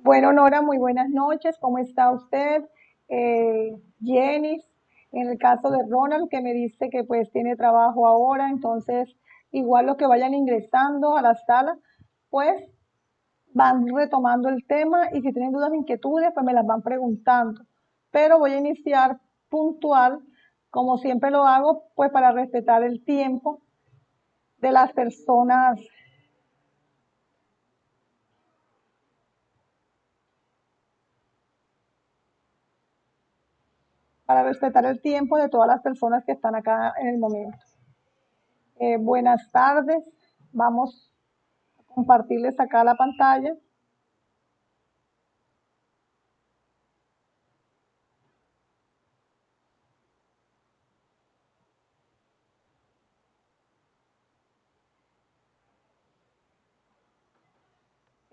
Bueno, Nora, muy buenas noches. ¿Cómo está usted? Jenny, en el caso de Ronald, que me dice que pues tiene trabajo ahora, entonces igual los que vayan ingresando a la sala, pues van retomando el tema y si tienen dudas, inquietudes, pues me las van preguntando. Pero voy a iniciar puntual, como siempre lo hago, pues para respetar el tiempo de las personas, para respetar el tiempo de todas las personas que están acá en el momento. Buenas tardes, vamos a compartirles acá la pantalla.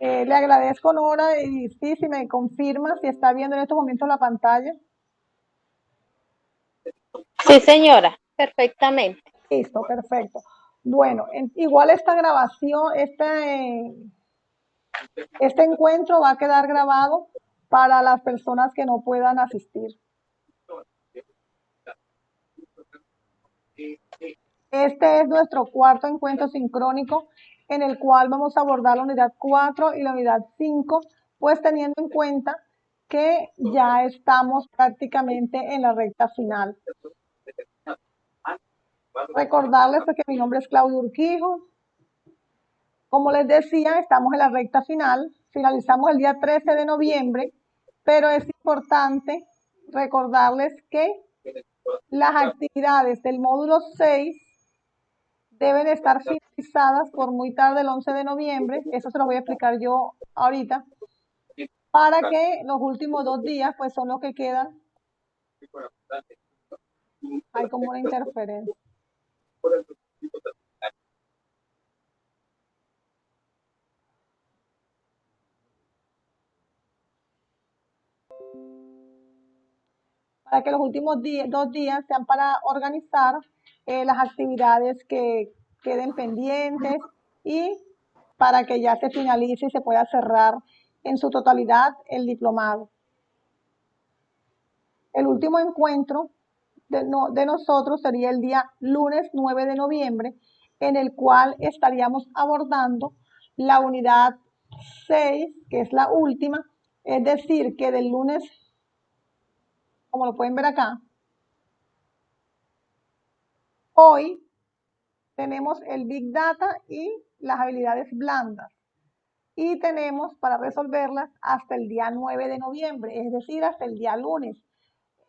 Le agradezco, Nora, y sí, si me confirma si está viendo en estos momentos la pantalla. Sí, señora, perfectamente. Listo, perfecto. Bueno, igual esta grabación, este encuentro va a quedar grabado para las personas que no puedan asistir. Este es nuestro cuarto encuentro sincrónico en el cual vamos a abordar la unidad 4 y la unidad 5, pues teniendo en cuenta que ya estamos prácticamente en la recta final. Recordarles que mi nombre es Claudio Urquijo. Como les decía, estamos en la recta final, finalizamos el día 13 de noviembre, pero es importante recordarles que las actividades del módulo 6 deben estar finalizadas por muy tarde el 11 de noviembre, eso se lo voy a explicar yo ahorita, para que los últimos 2 días pues son los que quedan. Hay como una interferencia. Para que los últimos 2 días sean para organizar las actividades que queden pendientes y para que ya se finalice y se pueda cerrar en su totalidad el diplomado. El último encuentro de nosotros sería el día lunes 9 de noviembre, en el cual estaríamos abordando la unidad 6, que es la última, es decir, que del lunes, como lo pueden ver acá, hoy tenemos el Big Data y las habilidades blandas. Y tenemos para resolverlas hasta el día 9 de noviembre, es decir, hasta el día lunes.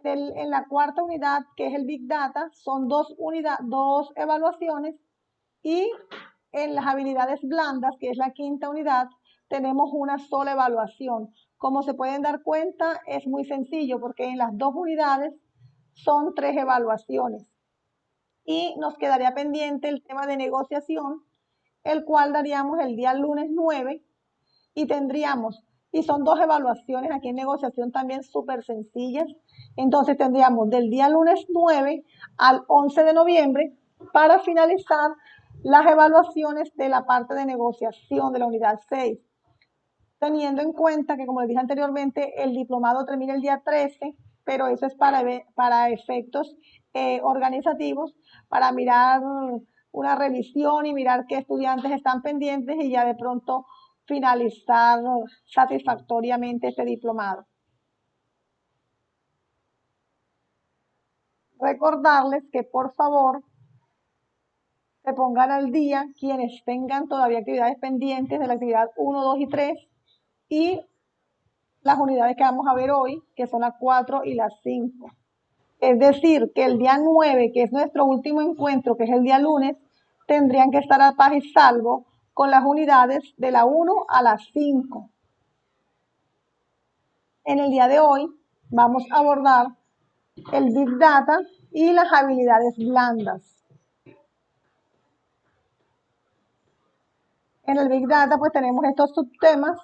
En la cuarta unidad, que es el Big Data, son dos evaluaciones y en las habilidades blandas, que es la quinta unidad, tenemos una sola evaluación. Como se pueden dar cuenta, es muy sencillo porque en las dos unidades son 3 evaluaciones. Y nos quedaría pendiente el tema de negociación, el cual daríamos el día lunes 9 y tendríamos, y son 2 evaluaciones aquí en negociación también súper sencillas, entonces tendríamos del día lunes 9 al 11 de noviembre para finalizar las evaluaciones de la parte de negociación de la unidad 6, teniendo en cuenta que, como les dije anteriormente, el diplomado termina el día 13, pero eso es para efectos organizativos, para mirar una revisión y mirar qué estudiantes están pendientes y ya de pronto finalizar satisfactoriamente este diplomado. Recordarles que por favor se pongan al día quienes tengan todavía actividades pendientes de la actividad 1, 2 y 3 y las unidades que vamos a ver hoy, que son las 4 y las 5. Es decir, que el día 9, que es nuestro último encuentro, que es el día lunes, tendrían que estar a paz y salvo con las unidades de la 1 a la 5. En el día de hoy vamos a abordar el Big Data y las habilidades blandas. En el Big Data pues tenemos estos subtemas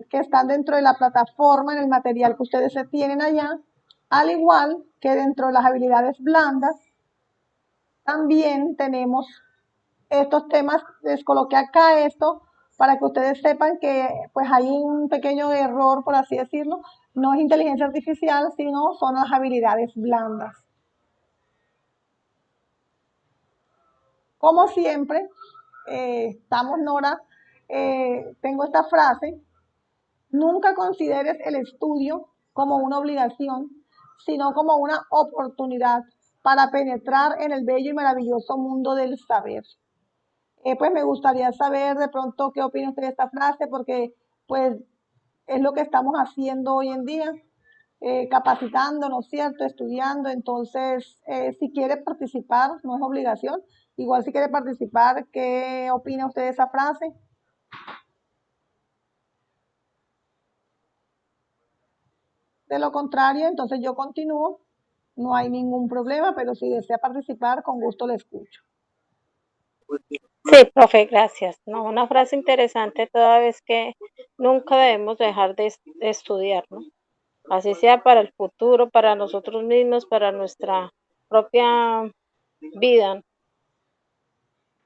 que están dentro de la plataforma, en el material que ustedes se tienen allá, al igual que dentro de las habilidades blandas, también tenemos estos temas, les coloqué acá esto para que ustedes sepan que pues hay un pequeño error, por así decirlo, no es inteligencia artificial, sino son las habilidades blandas. Como siempre, estamos, Nora, tengo esta frase: nunca consideres el estudio como una obligación, sino como una oportunidad para penetrar en el bello y maravilloso mundo del saber. Pues me gustaría saber de pronto qué opina usted de esta frase, porque pues es lo que estamos haciendo hoy en día, capacitándonos, ¿cierto? Estudiando. Entonces, si quiere participar, no es obligación. Igual si quiere participar, ¿qué opina usted de esa frase? De lo contrario, entonces yo continúo. No hay ningún problema, pero si desea participar, con gusto le escucho. Sí, profe, gracias. No, una frase interesante toda vez que nunca debemos dejar de estudiar, ¿no? Así sea para el futuro, para nosotros mismos, para nuestra propia vida.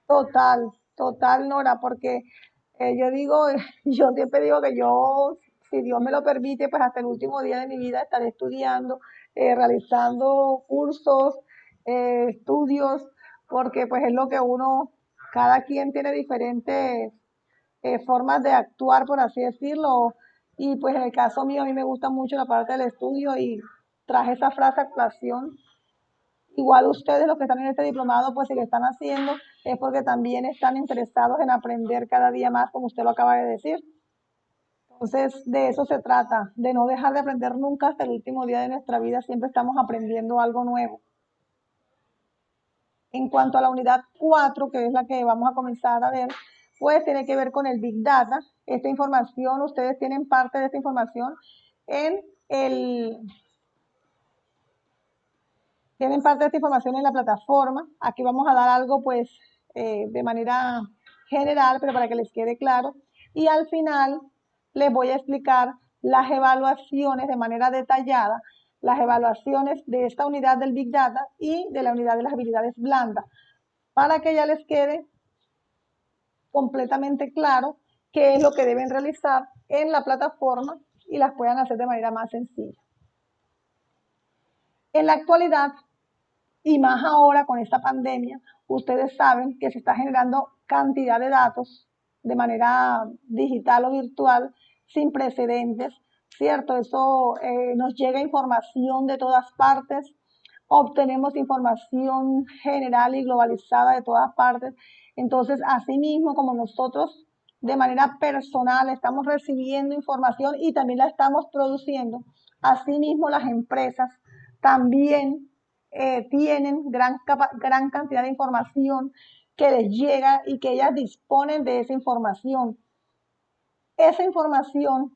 Total, total, Nora, porque yo digo, yo siempre digo que yo, si Dios me lo permite, pues hasta el último día de mi vida estaré estudiando, realizando cursos, estudios, porque pues es lo que uno, cada quien tiene diferentes formas de actuar, por así decirlo, y pues en el caso mío a mí me gusta mucho la parte del estudio y traje esa frase a colación. Igual ustedes, los que están en este diplomado, pues si lo están haciendo es porque también están interesados en aprender cada día más, como usted lo acaba de decir. Entonces, de eso se trata, de no dejar de aprender nunca hasta el último día de nuestra vida, siempre estamos aprendiendo algo nuevo. En cuanto a la unidad 4, que es la que vamos a comenzar a ver, pues tiene que ver con el Big Data. Esta información, ustedes tienen parte de esta información en el, tienen parte de esta información en la plataforma. Aquí vamos a dar algo pues de manera general, pero para que les quede claro. Y al final les voy a explicar las evaluaciones de manera detallada, las evaluaciones de esta unidad del Big Data y de la unidad de las habilidades blandas, para que ya les quede completamente claro qué es lo que deben realizar en la plataforma y las puedan hacer de manera más sencilla. En la actualidad, y más ahora con esta pandemia, ustedes saben que se está generando cantidad de datos de manera digital o virtual sin precedentes, ¿cierto? Eso nos llega información de todas partes, obtenemos información general y globalizada de todas partes. Entonces, asimismo, como nosotros de manera personal estamos recibiendo información y también la estamos produciendo, asimismo las empresas también tienen gran cantidad de información que les llega y que ellas disponen de esa información. Esa información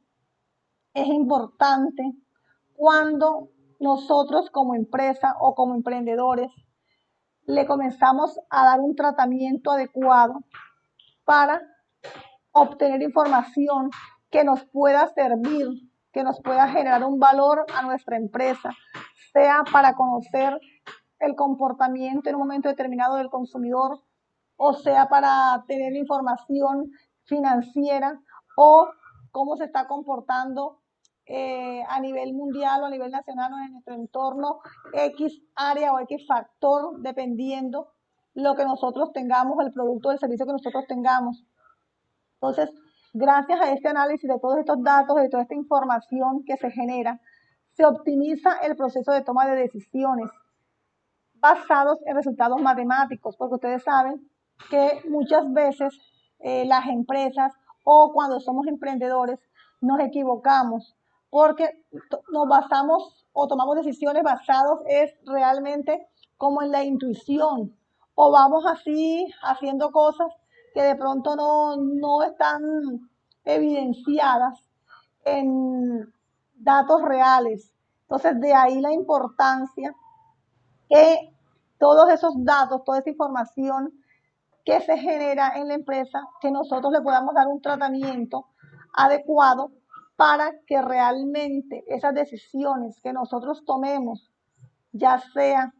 es importante cuando nosotros como empresa o como emprendedores le comenzamos a dar un tratamiento adecuado para obtener información que nos pueda servir, que nos pueda generar un valor a nuestra empresa, sea para conocer el comportamiento en un momento determinado del consumidor, o sea para tener información financiera o cómo se está comportando a nivel mundial o a nivel nacional o en nuestro entorno X área o X factor, dependiendo lo que nosotros tengamos, el producto o el servicio que nosotros tengamos. Entonces, gracias a este análisis de todos estos datos, de toda esta información que se genera, se optimiza el proceso de toma de decisiones basados en resultados matemáticos, porque ustedes saben que muchas veces las empresas o cuando somos emprendedores nos equivocamos porque nos basamos o tomamos decisiones basados es realmente como en la intuición o vamos así haciendo cosas que de pronto no están evidenciadas en datos reales. Entonces, de ahí la importancia que todos esos datos, toda esa información que se genera en la empresa, que nosotros le podamos dar un tratamiento adecuado para que realmente esas decisiones que nosotros tomemos, ya sea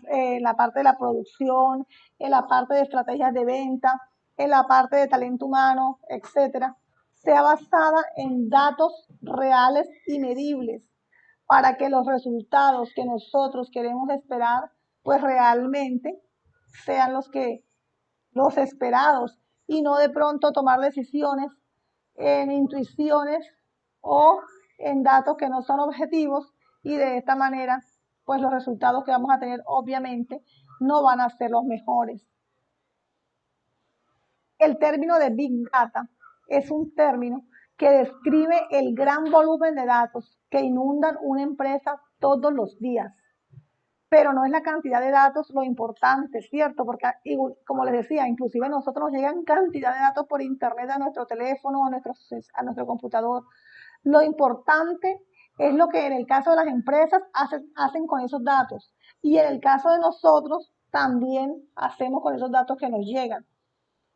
en la parte de la producción, en la parte de estrategias de venta, en la parte de talento humano, etcétera, sea basada en datos reales y medibles para que los resultados que nosotros queremos esperar, pues realmente sean los esperados y no de pronto tomar decisiones en intuiciones o en datos que no son objetivos y de esta manera, pues los resultados que vamos a tener obviamente no van a ser los mejores. El término de Big Data es un término que describe el gran volumen de datos que inundan una empresa todos los días. Pero no es la cantidad de datos lo importante, ¿cierto? Porque, como les decía, inclusive a nosotros nos llegan cantidad de datos por internet a nuestro teléfono, a nuestro computador. Lo importante es lo que en el caso de las empresas hacen con esos datos. Y en el caso de nosotros también hacemos con esos datos que nos llegan.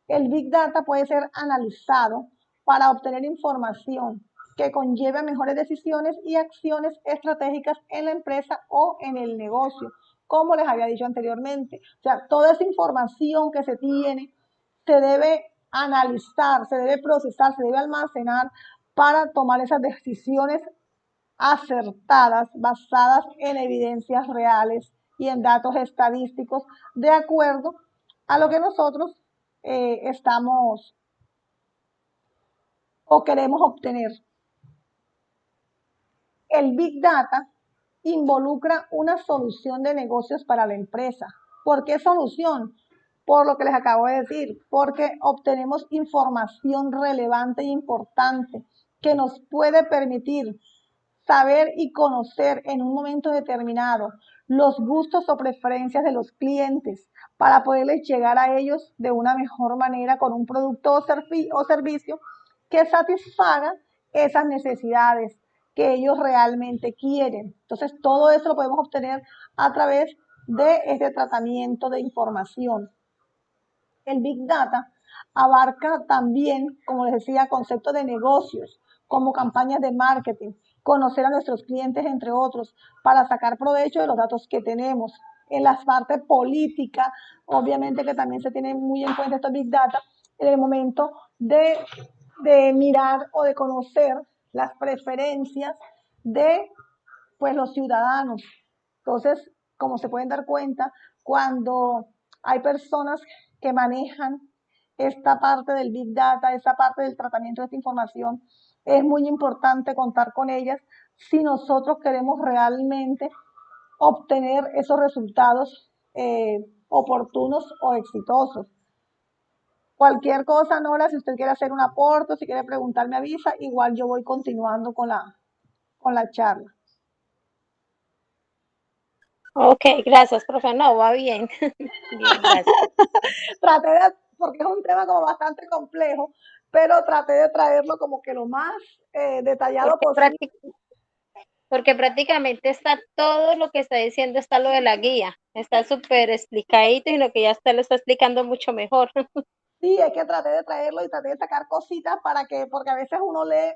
El Big Data puede ser analizado para obtener información que conlleve a mejores decisiones y acciones estratégicas en la empresa o en el negocio, como les había dicho anteriormente. O sea, toda esa información que se tiene se debe analizar, se debe procesar, se debe almacenar para tomar esas decisiones acertadas, basadas en evidencias reales y en datos estadísticos, de acuerdo a lo que nosotros estamos o queremos obtener. El Big Data involucra una solución de negocios para la empresa. ¿Por qué solución? Por lo que les acabo de decir, porque obtenemos información relevante e importante que nos puede permitir saber y conocer en un momento determinado los gustos o preferencias de los clientes para poderles llegar a ellos de una mejor manera con un producto o servicio que satisfaga esas necesidades que ellos realmente quieren. Entonces, todo eso lo podemos obtener a través de este tratamiento de información. El Big Data abarca también, como les decía, conceptos de negocios, como campañas de marketing, conocer a nuestros clientes, entre otros, para sacar provecho de los datos que tenemos. En las partes políticas, obviamente que también se tiene muy en cuenta estos Big Data, en el momento de mirar o de conocer las preferencias de pues los ciudadanos. Entonces, como se pueden dar cuenta, cuando hay personas que manejan esta parte del Big Data, esta parte del tratamiento de esta información, es muy importante contar con ellas si nosotros queremos realmente obtener esos resultados oportunos o exitosos. Cualquier cosa, Nora, si usted quiere hacer un aporte, si quiere preguntar, me avisa, igual yo voy continuando con la charla. Ok, gracias, profe. No, va bien. Bien, gracias. Traté porque es un tema como bastante complejo, pero traté de traerlo como que lo más detallado Porque, posible. porque prácticamente está todo lo que está diciendo, está lo de la guía. Está súper explicadito y lo que ya usted lo está explicando mucho mejor. Sí, es que traté de traerlo y traté de sacar cositas porque a veces uno lee,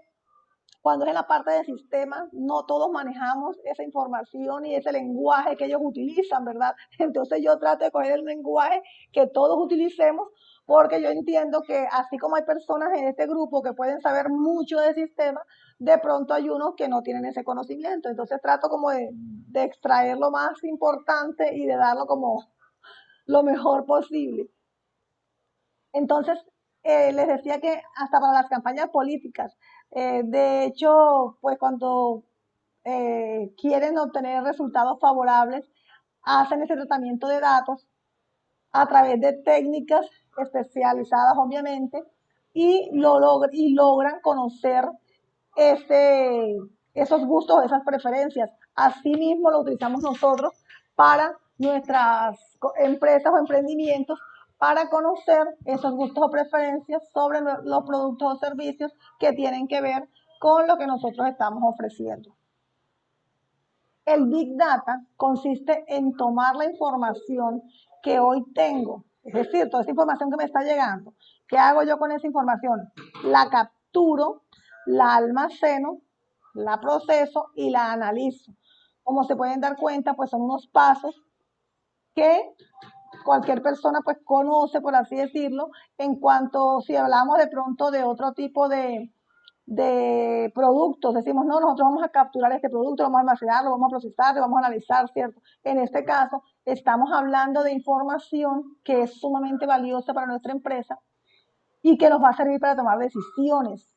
cuando es en la parte de sistema, no todos manejamos esa información y ese lenguaje que ellos utilizan, ¿verdad? Entonces yo trato de coger el lenguaje que todos utilicemos, porque yo entiendo que así como hay personas en este grupo que pueden saber mucho de sistema, de pronto hay unos que no tienen ese conocimiento. Entonces trato como de extraer lo más importante y de darlo como lo mejor posible. Entonces, les decía que hasta para las campañas políticas, de hecho, pues cuando quieren obtener resultados favorables, hacen ese tratamiento de datos a través de técnicas especializadas, obviamente, y logran conocer esos gustos, esas preferencias. Asimismo, lo utilizamos nosotros para nuestras empresas o emprendimientos para conocer esos gustos o preferencias sobre los productos o servicios que tienen que ver con lo que nosotros estamos ofreciendo. El Big Data consiste en tomar la información que hoy tengo, es decir, toda esa información que me está llegando. ¿Qué hago yo con esa información? La capturo, la almaceno, la proceso y la analizo. Como se pueden dar cuenta, pues son unos pasos que cualquier persona pues conoce, por así decirlo, en cuanto si hablamos de pronto de otro tipo de productos, decimos, no, nosotros vamos a capturar este producto, vamos a almacenarlo, vamos a procesarlo, vamos a analizar, ¿cierto? En este caso, estamos hablando de información que es sumamente valiosa para nuestra empresa y que nos va a servir para tomar decisiones,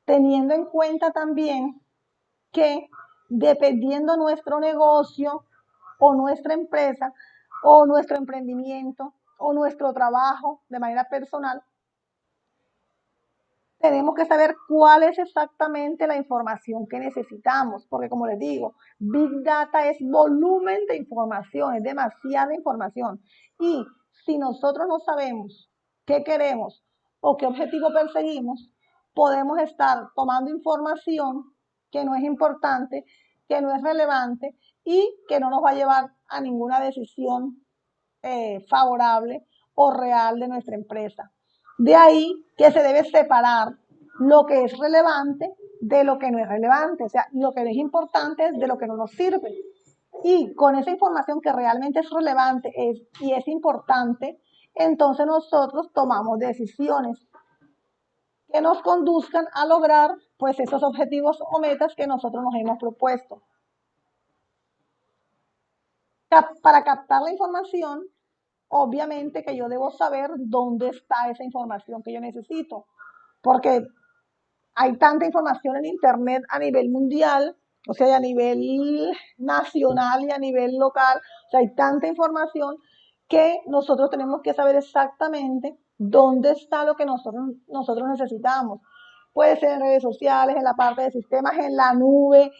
teniendo en cuenta también que dependiendo nuestro negocio o nuestra empresa o nuestro emprendimiento o nuestro trabajo de manera personal, tenemos que saber cuál es exactamente la información que necesitamos, porque como les digo, Big Data es volumen de información, es demasiada información. Y si nosotros no sabemos qué queremos o qué objetivo perseguimos, podemos estar tomando información que no es importante, que no es relevante y que no nos va a llevar a ninguna decisión favorable o real de nuestra empresa. De ahí que se debe separar lo que es relevante de lo que no es relevante, o sea, lo que no es importante de lo que no nos sirve. Y con esa información que realmente es relevante y es importante, entonces nosotros tomamos decisiones que nos conduzcan a lograr pues esos objetivos o metas que nosotros nos hemos propuesto. Para captar la información, obviamente que yo debo saber dónde está esa información que yo necesito, porque hay tanta información en Internet a nivel mundial, o sea, a nivel nacional y a nivel local, o sea, hay tanta información que nosotros tenemos que saber exactamente dónde está lo que nosotros necesitamos. Puede ser en redes sociales, en la parte de sistemas, en la nube,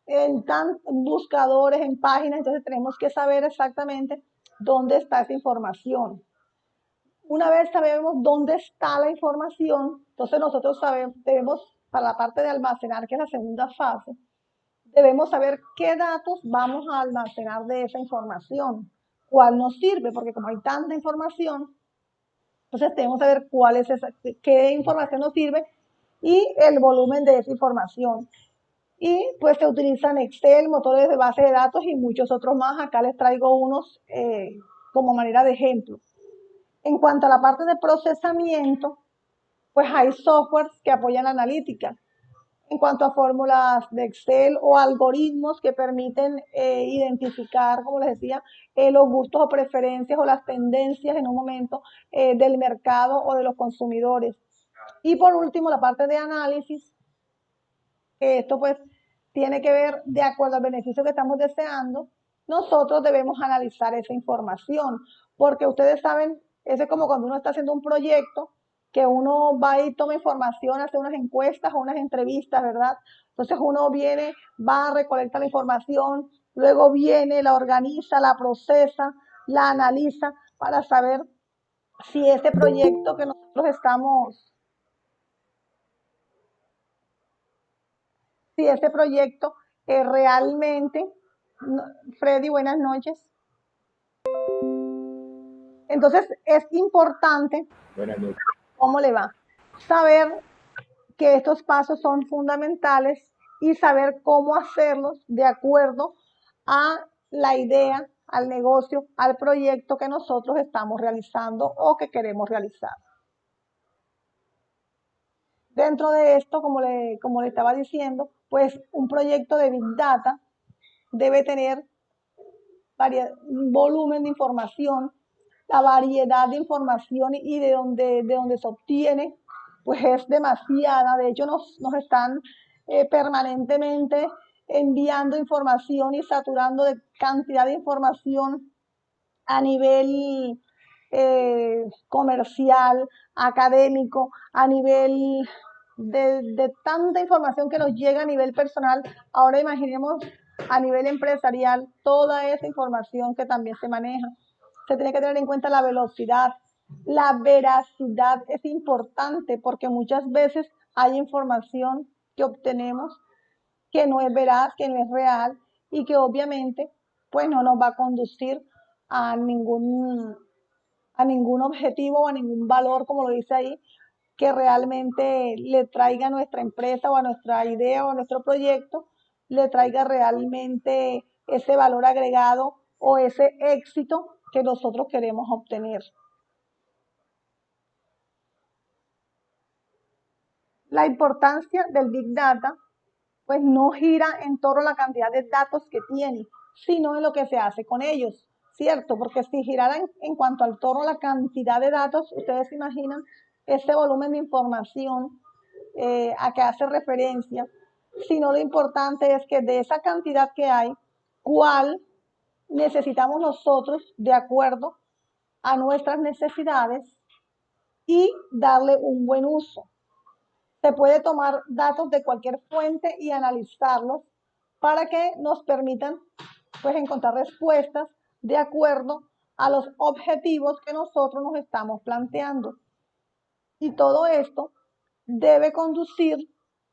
en buscadores, en páginas, entonces tenemos que saber exactamente dónde está esa información. Una vez sabemos dónde está la información, entonces nosotros debemos, para la parte de almacenar, que es la segunda fase, debemos saber qué datos vamos a almacenar de esa información, cuál nos sirve, porque como hay tanta información, entonces tenemos que saber qué información nos sirve y el volumen de esa información. Y pues se utilizan Excel, motores de base de datos y muchos otros más. Acá les traigo unos como manera de ejemplo. En cuanto a la parte de procesamiento, pues hay softwares que apoyan la analítica. En cuanto a fórmulas de Excel o algoritmos que permiten identificar, como les decía, los gustos o preferencias o las tendencias en un momento del mercado o de los consumidores. Y por último, la parte de análisis, que esto pues tiene que ver de acuerdo al beneficio que estamos deseando. Nosotros debemos analizar esa información, porque ustedes saben, eso es como cuando uno está haciendo un proyecto, que uno va y toma información, hace unas encuestas o unas entrevistas, ¿verdad? Entonces uno viene, va, recolecta la información, luego viene, la organiza, la procesa, la analiza para saber si ese proyecto que nosotros estamos, si ese proyecto realmente, Freddy, buenas noches. Entonces es importante, ¿cómo le va? Saber que estos pasos son fundamentales y saber cómo hacerlos de acuerdo a la idea, al negocio, al proyecto que nosotros estamos realizando o que queremos realizar. Dentro de esto, como le estaba diciendo, pues un proyecto de Big Data debe tener un volumen de información, la variedad de información y de donde se obtiene, pues es demasiada. De hecho, nos están permanentemente enviando información y saturando de cantidad de información a nivel comercial, académico, a nivel de tanta información que nos llega a nivel personal. Ahora imaginemos a nivel empresarial toda esa información que también se maneja. Se tiene que tener en cuenta la velocidad, la veracidad es importante porque muchas veces hay información que obtenemos que no es veraz, que no es real y que obviamente pues no nos va a conducir a ningún objetivo o a ningún valor, como lo dice ahí, que realmente le traiga a nuestra empresa o a nuestra idea o a nuestro proyecto, le traiga realmente ese valor agregado o ese éxito que nosotros queremos obtener. La importancia del Big Data pues no gira en torno a la cantidad de datos que tiene, sino en lo que se hace con ellos, ¿cierto? Porque si girara en cuanto al torno a la cantidad de datos, ustedes se imaginan ese volumen de información a que hace referencia, sino lo importante es que de esa cantidad que hay, ¿cuál necesitamos nosotros de acuerdo a nuestras necesidades y darle un buen uso? Se puede tomar datos de cualquier fuente y analizarlos para que nos permitan pues encontrar respuestas de acuerdo a los objetivos que nosotros nos estamos planteando. Y todo esto debe conducir,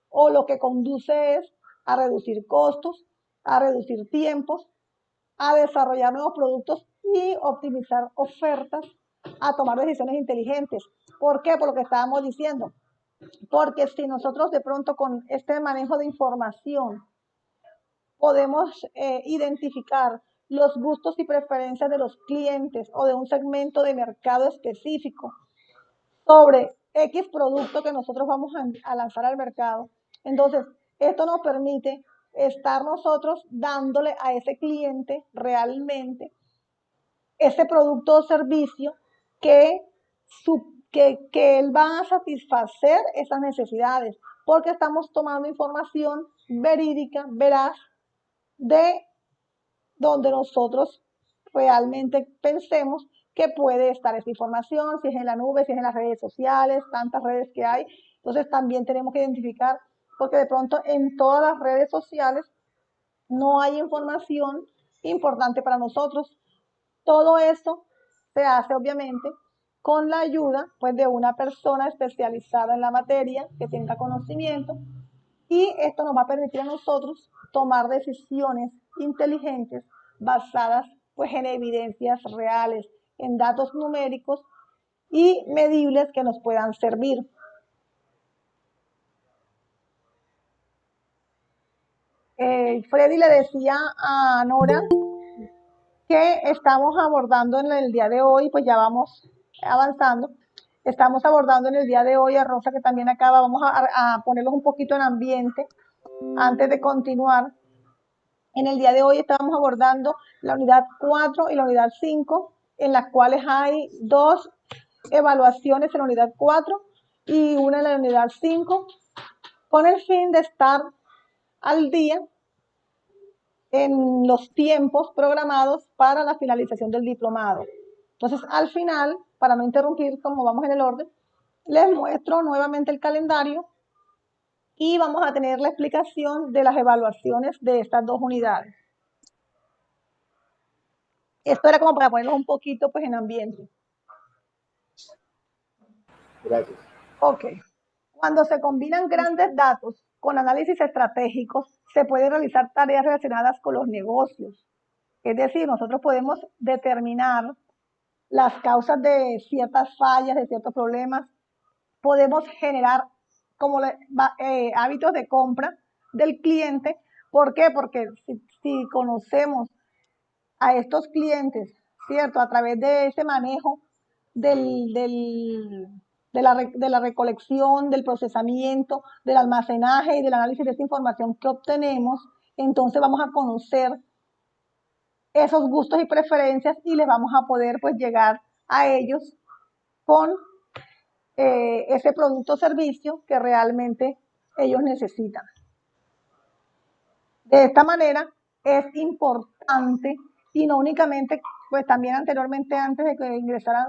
o lo que conduce es a reducir costos, a reducir tiempos, a desarrollar nuevos productos y optimizar ofertas, a tomar decisiones inteligentes. ¿Por qué? Por lo que estábamos diciendo. Porque si nosotros de pronto con este manejo de información podemos identificar los gustos y preferencias de los clientes o de un segmento de mercado específico sobre X producto que nosotros vamos a lanzar al mercado, entonces esto nos permite estar nosotros dándole a ese cliente realmente ese producto o servicio que él va a satisfacer esas necesidades, porque estamos tomando información verídica, veraz, de donde nosotros realmente pensemos que puede estar esta información, si es en la nube, si es en las redes sociales, tantas redes que hay. Entonces también tenemos que identificar, porque de pronto en todas las redes sociales no hay información importante para nosotros. Todo eso se hace obviamente con la ayuda pues, de una persona especializada en la materia que tenga conocimiento, y esto nos va a permitir a nosotros tomar decisiones inteligentes basadas pues, en evidencias reales, en datos numéricos y medibles que nos puedan servir. Freddy le decía a Nora que estamos abordando en el día de hoy, pues ya vamos avanzando. Estamos abordando en el día de hoy a Rosa, que también acaba, vamos a ponerlos un poquito en ambiente antes de continuar. En el día de hoy estamos abordando la unidad 4 y la unidad 5, en las cuales hay 2 evaluaciones en la unidad 4 y una en la unidad 5, con el fin de estar al día en los tiempos programados para la finalización del diplomado. Entonces, al final, para no interrumpir como vamos en el orden, les muestro nuevamente el calendario y vamos a tener la explicación de las evaluaciones de estas 2 unidades. Esto era como para ponerlos un poquito pues, en ambiente. Gracias. Ok. Cuando se combinan grandes datos con análisis estratégicos, se pueden realizar tareas relacionadas con los negocios. Es decir, nosotros podemos determinar las causas de ciertas fallas, de ciertos problemas. Podemos generar como hábitos de compra del cliente. ¿Por qué? Porque si conocemos a estos clientes, ¿cierto? A través de ese manejo de la recolección, del procesamiento, del almacenaje y del análisis de esa información que obtenemos, entonces vamos a conocer esos gustos y preferencias y les vamos a poder pues llegar a ellos con ese producto o servicio que realmente ellos necesitan. De esta manera es importante, y no únicamente, pues también anteriormente, antes de que ingresaran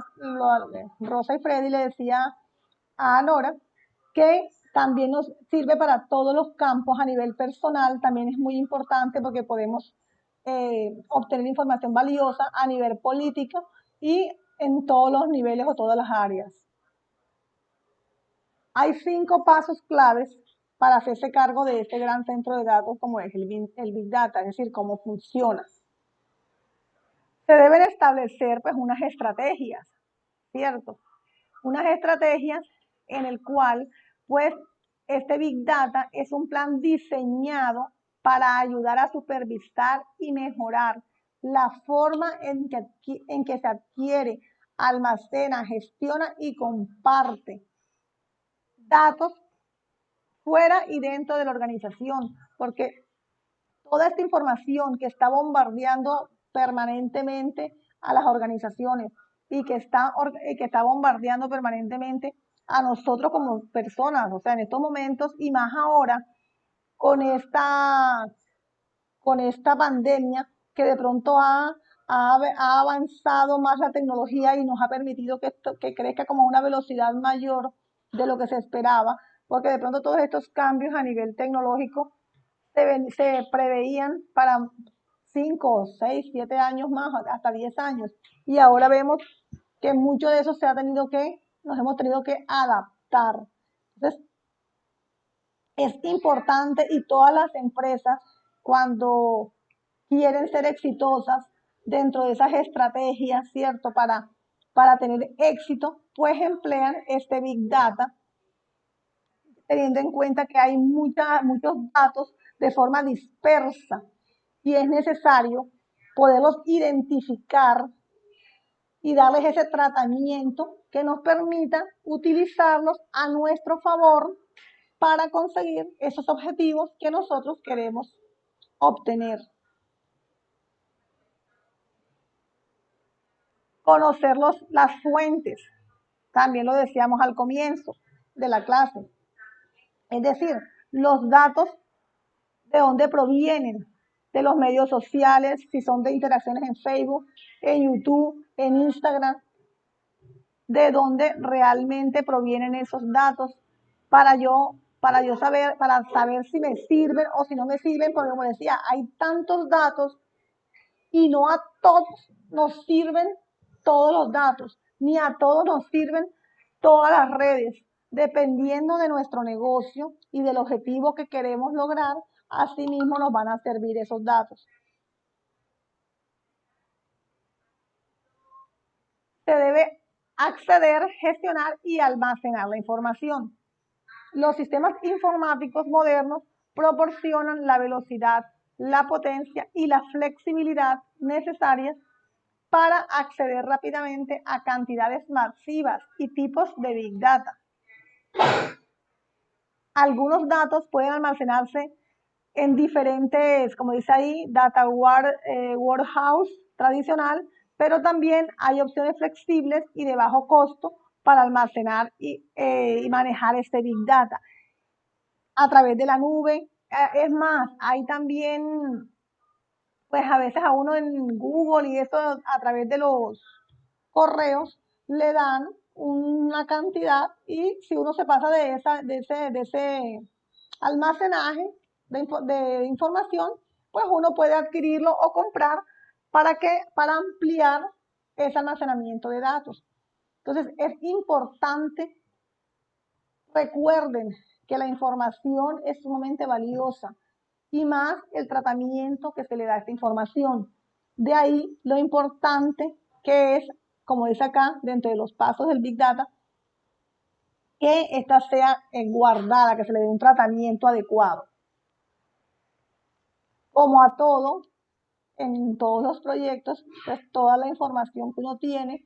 Rosa y Freddy, le decía a Nora que también nos sirve para todos los campos a nivel personal, también es muy importante porque podemos obtener información valiosa a nivel político y en todos los niveles o todas las áreas. Hay 5 pasos claves para hacerse cargo de este gran centro de datos como es el Big Data, es decir, cómo funciona. Se deben establecer pues unas estrategias, ¿cierto? Unas estrategias en el cual pues este Big Data es un plan diseñado para ayudar a supervisar y mejorar la forma en que se adquiere, almacena, gestiona y comparte datos fuera y dentro de la organización, porque toda esta información que está bombardeando permanentemente a las organizaciones y que está bombardeando permanentemente a nosotros como personas, o sea, en estos momentos y más ahora con esta pandemia que de pronto ha avanzado más la tecnología y nos ha permitido que crezca como a una velocidad mayor de lo que se esperaba, porque de pronto todos estos cambios a nivel tecnológico se preveían para 5, 6, 7 años más, hasta 10 años. Y ahora vemos que mucho de eso nos hemos tenido que adaptar. Entonces, es importante y todas las empresas, cuando quieren ser exitosas dentro de esas estrategias, ¿cierto? Para tener éxito, pues emplean este Big Data, teniendo en cuenta que hay muchos datos de forma dispersa y es necesario poderlos identificar y darles ese tratamiento que nos permita utilizarlos a nuestro favor para conseguir esos objetivos que nosotros queremos obtener. Conocer las fuentes, también lo decíamos al comienzo de la clase. Es decir, los datos de dónde provienen, de los medios sociales, si son de interacciones en Facebook, en YouTube, en Instagram, de dónde realmente provienen esos datos para saber si me sirven o si no me sirven, porque como decía, hay tantos datos y no a todos nos sirven todos los datos, ni a todos nos sirven todas las redes. Dependiendo de nuestro negocio y del objetivo que queremos lograr, así mismo nos van a servir esos datos. Se debe acceder, gestionar y almacenar la información. Los sistemas informáticos modernos proporcionan la velocidad, la potencia y la flexibilidad necesarias para acceder rápidamente a cantidades masivas y tipos de Big Data. Algunos datos pueden almacenarse en diferentes, como dice ahí, data warehouse tradicional, pero también hay opciones flexibles y de bajo costo para almacenar y manejar este Big Data a través de la nube. Es más, hay también, pues a veces a uno en Google y eso a través de los correos le dan una cantidad y si uno se pasa de ese almacenaje de información, pues uno puede adquirirlo o comprar para ampliar ese almacenamiento de datos. Entonces es importante, recuerden que la información es sumamente valiosa y más el tratamiento que se le da a esta información. De ahí lo importante que es, como dice acá, dentro de los pasos del Big Data, que esta sea guardada, que se le dé un tratamiento adecuado. Como a todo, en todos los proyectos, pues toda la información que uno tiene,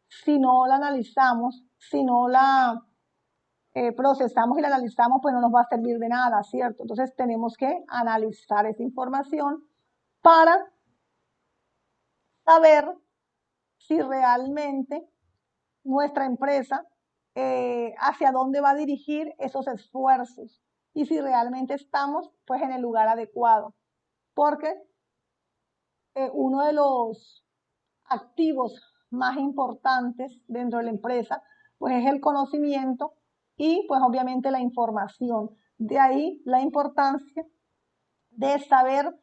si no la analizamos, si no la procesamos y la analizamos, pues no nos va a servir de nada, ¿cierto? Entonces tenemos que analizar esa información para saber si realmente nuestra empresa hacia dónde va a dirigir esos esfuerzos y si realmente estamos pues en el lugar adecuado. Porque uno de los activos más importantes dentro de la empresa pues es el conocimiento y pues obviamente la información. De ahí la importancia de saber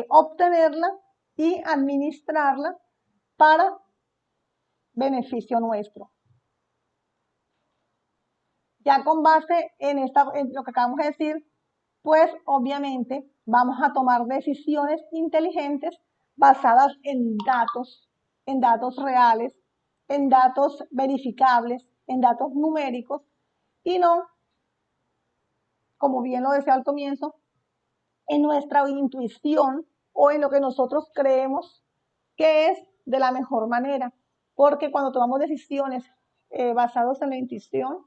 obtenerla y administrarla para beneficio nuestro. Ya con base en lo que acabamos de decir, pues obviamente vamos a tomar decisiones inteligentes basadas en datos reales, en datos verificables, en datos numéricos y no, como bien lo decía al comienzo, en nuestra intuición o en lo que nosotros creemos que es de la mejor manera, porque cuando tomamos decisiones basadas en la intuición,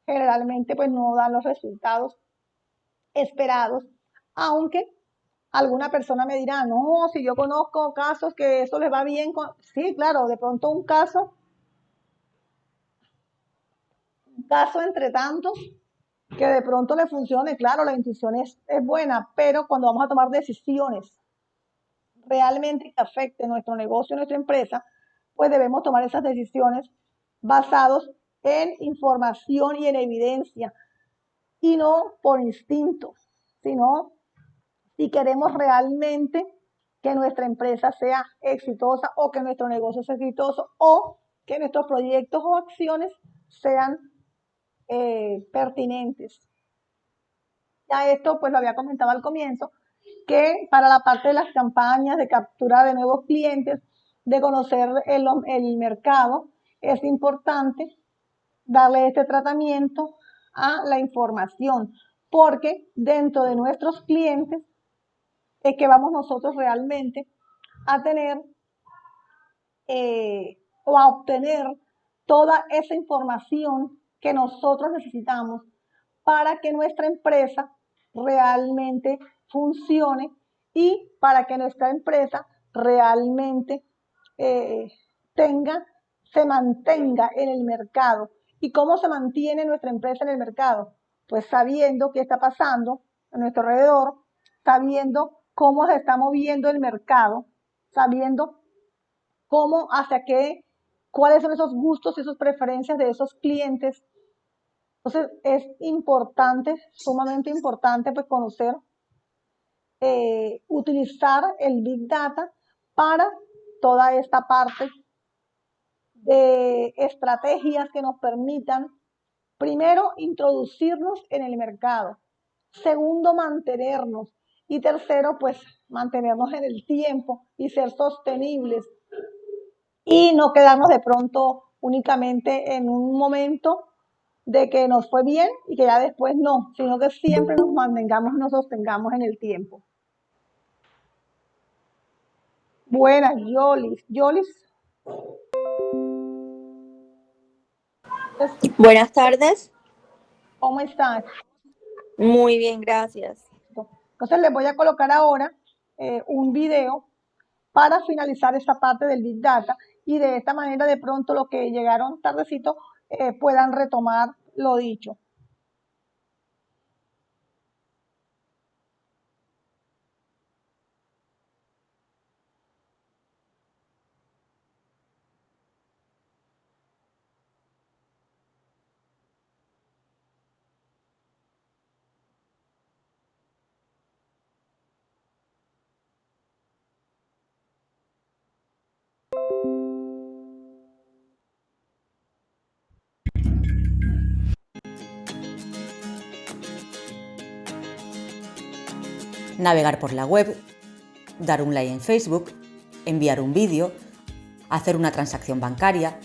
generalmente pues no dan los resultados esperados, aunque alguna persona me dirá, no, si yo conozco casos que eso les va bien, sí, claro, de pronto un caso entre tantos que de pronto le funcione, claro, la intuición es buena, pero cuando vamos a tomar decisiones realmente que afecten nuestro negocio, nuestra empresa, pues debemos tomar esas decisiones basados en información y en evidencia, y no por instinto, sino si queremos realmente que nuestra empresa sea exitosa o que nuestro negocio sea exitoso o que nuestros proyectos o acciones sean pertinentes. Ya esto pues lo había comentado al comienzo, que para la parte de las campañas de captura de nuevos clientes, de conocer el mercado, es importante darle este tratamiento a la información, porque dentro de nuestros clientes es que vamos nosotros realmente a tener o a obtener toda esa información que nosotros necesitamos para que nuestra empresa realmente funcione y para que nuestra empresa realmente se mantenga en el mercado. ¿Y cómo se mantiene nuestra empresa en el mercado? Pues sabiendo qué está pasando a nuestro alrededor, sabiendo cómo se está moviendo el mercado, sabiendo cómo, hacia qué, cuáles son esos gustos y esas preferencias de esos clientes. Entonces es importante, sumamente importante, pues conocer, utilizar el Big Data para toda esta parte de estrategias que nos permitan, primero, introducirnos en el mercado, segundo, mantenernos, y tercero, pues mantenernos en el tiempo y ser sostenibles y no quedarnos de pronto únicamente en un momento de que nos fue bien y que ya después no, sino que siempre nos mantengamos y nos sostengamos en el tiempo. Buenas, Yolis. Yolis. Buenas tardes. ¿Cómo estás? Muy bien, gracias. Entonces les voy a colocar ahora un video para finalizar esta parte del Big Data y de esta manera de pronto los que llegaron tardecito puedan retomar lo dicho. Navegar por la web, dar un like en Facebook, enviar un vídeo, hacer una transacción bancaria.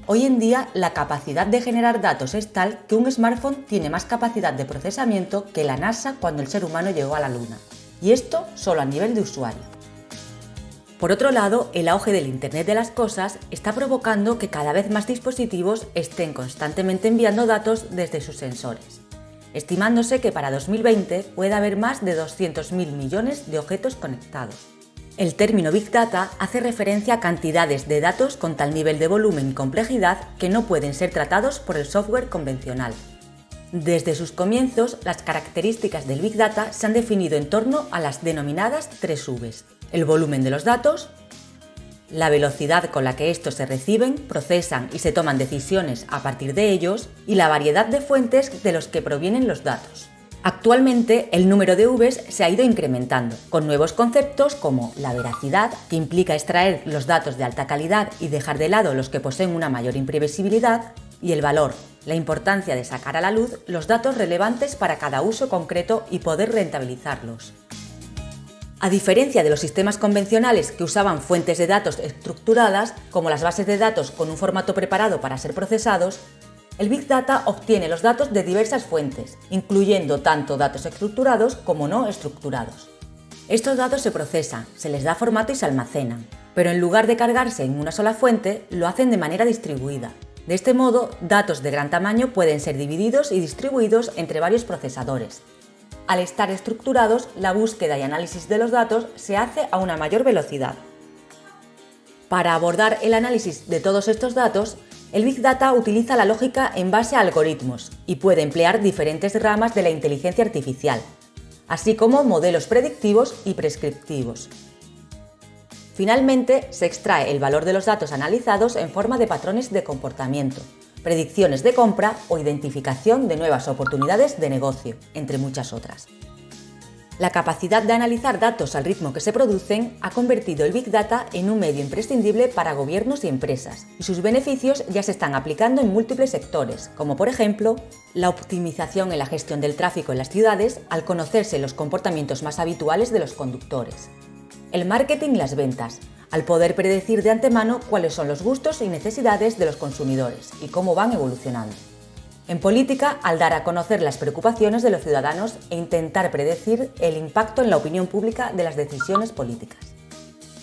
Hoy en día la capacidad de generar datos es tal que un smartphone tiene más capacidad de procesamiento que la NASA cuando el ser humano llegó a la Luna. Y esto solo a nivel de usuario. Por otro lado, el auge del Internet de las cosas está provocando que cada vez más dispositivos estén constantemente enviando datos desde sus sensores, estimándose que para 2020 puede haber más de 200.000 millones de objetos conectados. El término Big Data hace referencia a cantidades de datos con tal nivel de volumen y complejidad que no pueden ser tratados por el software convencional. Desde sus comienzos, las características del Big Data se han definido en torno a las denominadas 3 Vs: el volumen de los datos, la velocidad con la que estos se reciben, procesan y se toman decisiones a partir de ellos, y la variedad de fuentes de los que provienen los datos. Actualmente, el número de Vs se ha ido incrementando, con nuevos conceptos como la veracidad, que implica extraer los datos de alta calidad y dejar de lado los que poseen una mayor imprevisibilidad, y el valor, la importancia de sacar a la luz los datos relevantes para cada uso concreto y poder rentabilizarlos. A diferencia de los sistemas convencionales que usaban fuentes de datos estructuradas, como las bases de datos con un formato preparado para ser procesados, el Big Data obtiene los datos de diversas fuentes, incluyendo tanto datos estructurados como no estructurados. Estos datos se procesan, se les da formato y se almacenan, pero en lugar de cargarse en una sola fuente, lo hacen de manera distribuida. De este modo, datos de gran tamaño pueden ser divididos y distribuidos entre varios procesadores. Al estar estructurados, la búsqueda y análisis de los datos se hace a una mayor velocidad. Para abordar el análisis de todos estos datos, el Big Data utiliza la lógica en base a algoritmos y puede emplear diferentes ramas de la inteligencia artificial, así como modelos predictivos y prescriptivos. Finalmente, se extrae el valor de los datos analizados en forma de patrones de comportamiento, predicciones de compra o identificación de nuevas oportunidades de negocio, entre muchas otras. La capacidad de analizar datos al ritmo que se producen ha convertido el Big Data en un medio imprescindible para gobiernos y empresas, y sus beneficios ya se están aplicando en múltiples sectores, como por ejemplo, la optimización en la gestión del tráfico en las ciudades al conocerse los comportamientos más habituales de los conductores. El marketing y las ventas, al poder predecir de antemano cuáles son los gustos y necesidades de los consumidores y cómo van evolucionando. En política, al dar a conocer las preocupaciones de los ciudadanos e intentar predecir el impacto en la opinión pública de las decisiones políticas.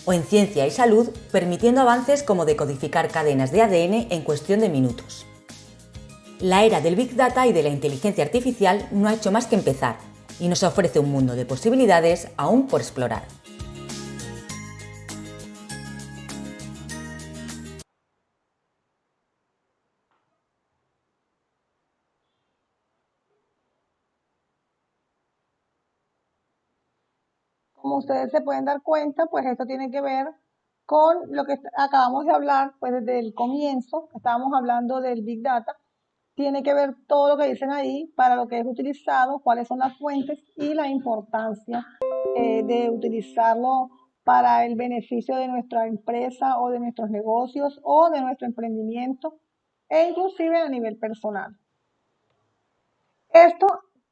O en ciencia y salud, permitiendo avances como decodificar cadenas de ADN en cuestión de minutos. La era del Big Data y de la inteligencia artificial no ha hecho más que empezar y nos ofrece un mundo de posibilidades aún por explorar. Como ustedes se pueden dar cuenta, pues esto tiene que ver con lo que acabamos de hablar, pues desde el comienzo, estábamos hablando del Big Data, tiene que ver todo lo que dicen ahí, para lo que es utilizado, cuáles son las fuentes y la importancia de utilizarlo para el beneficio de nuestra empresa o de nuestros negocios o de nuestro emprendimiento e inclusive a nivel personal. Esto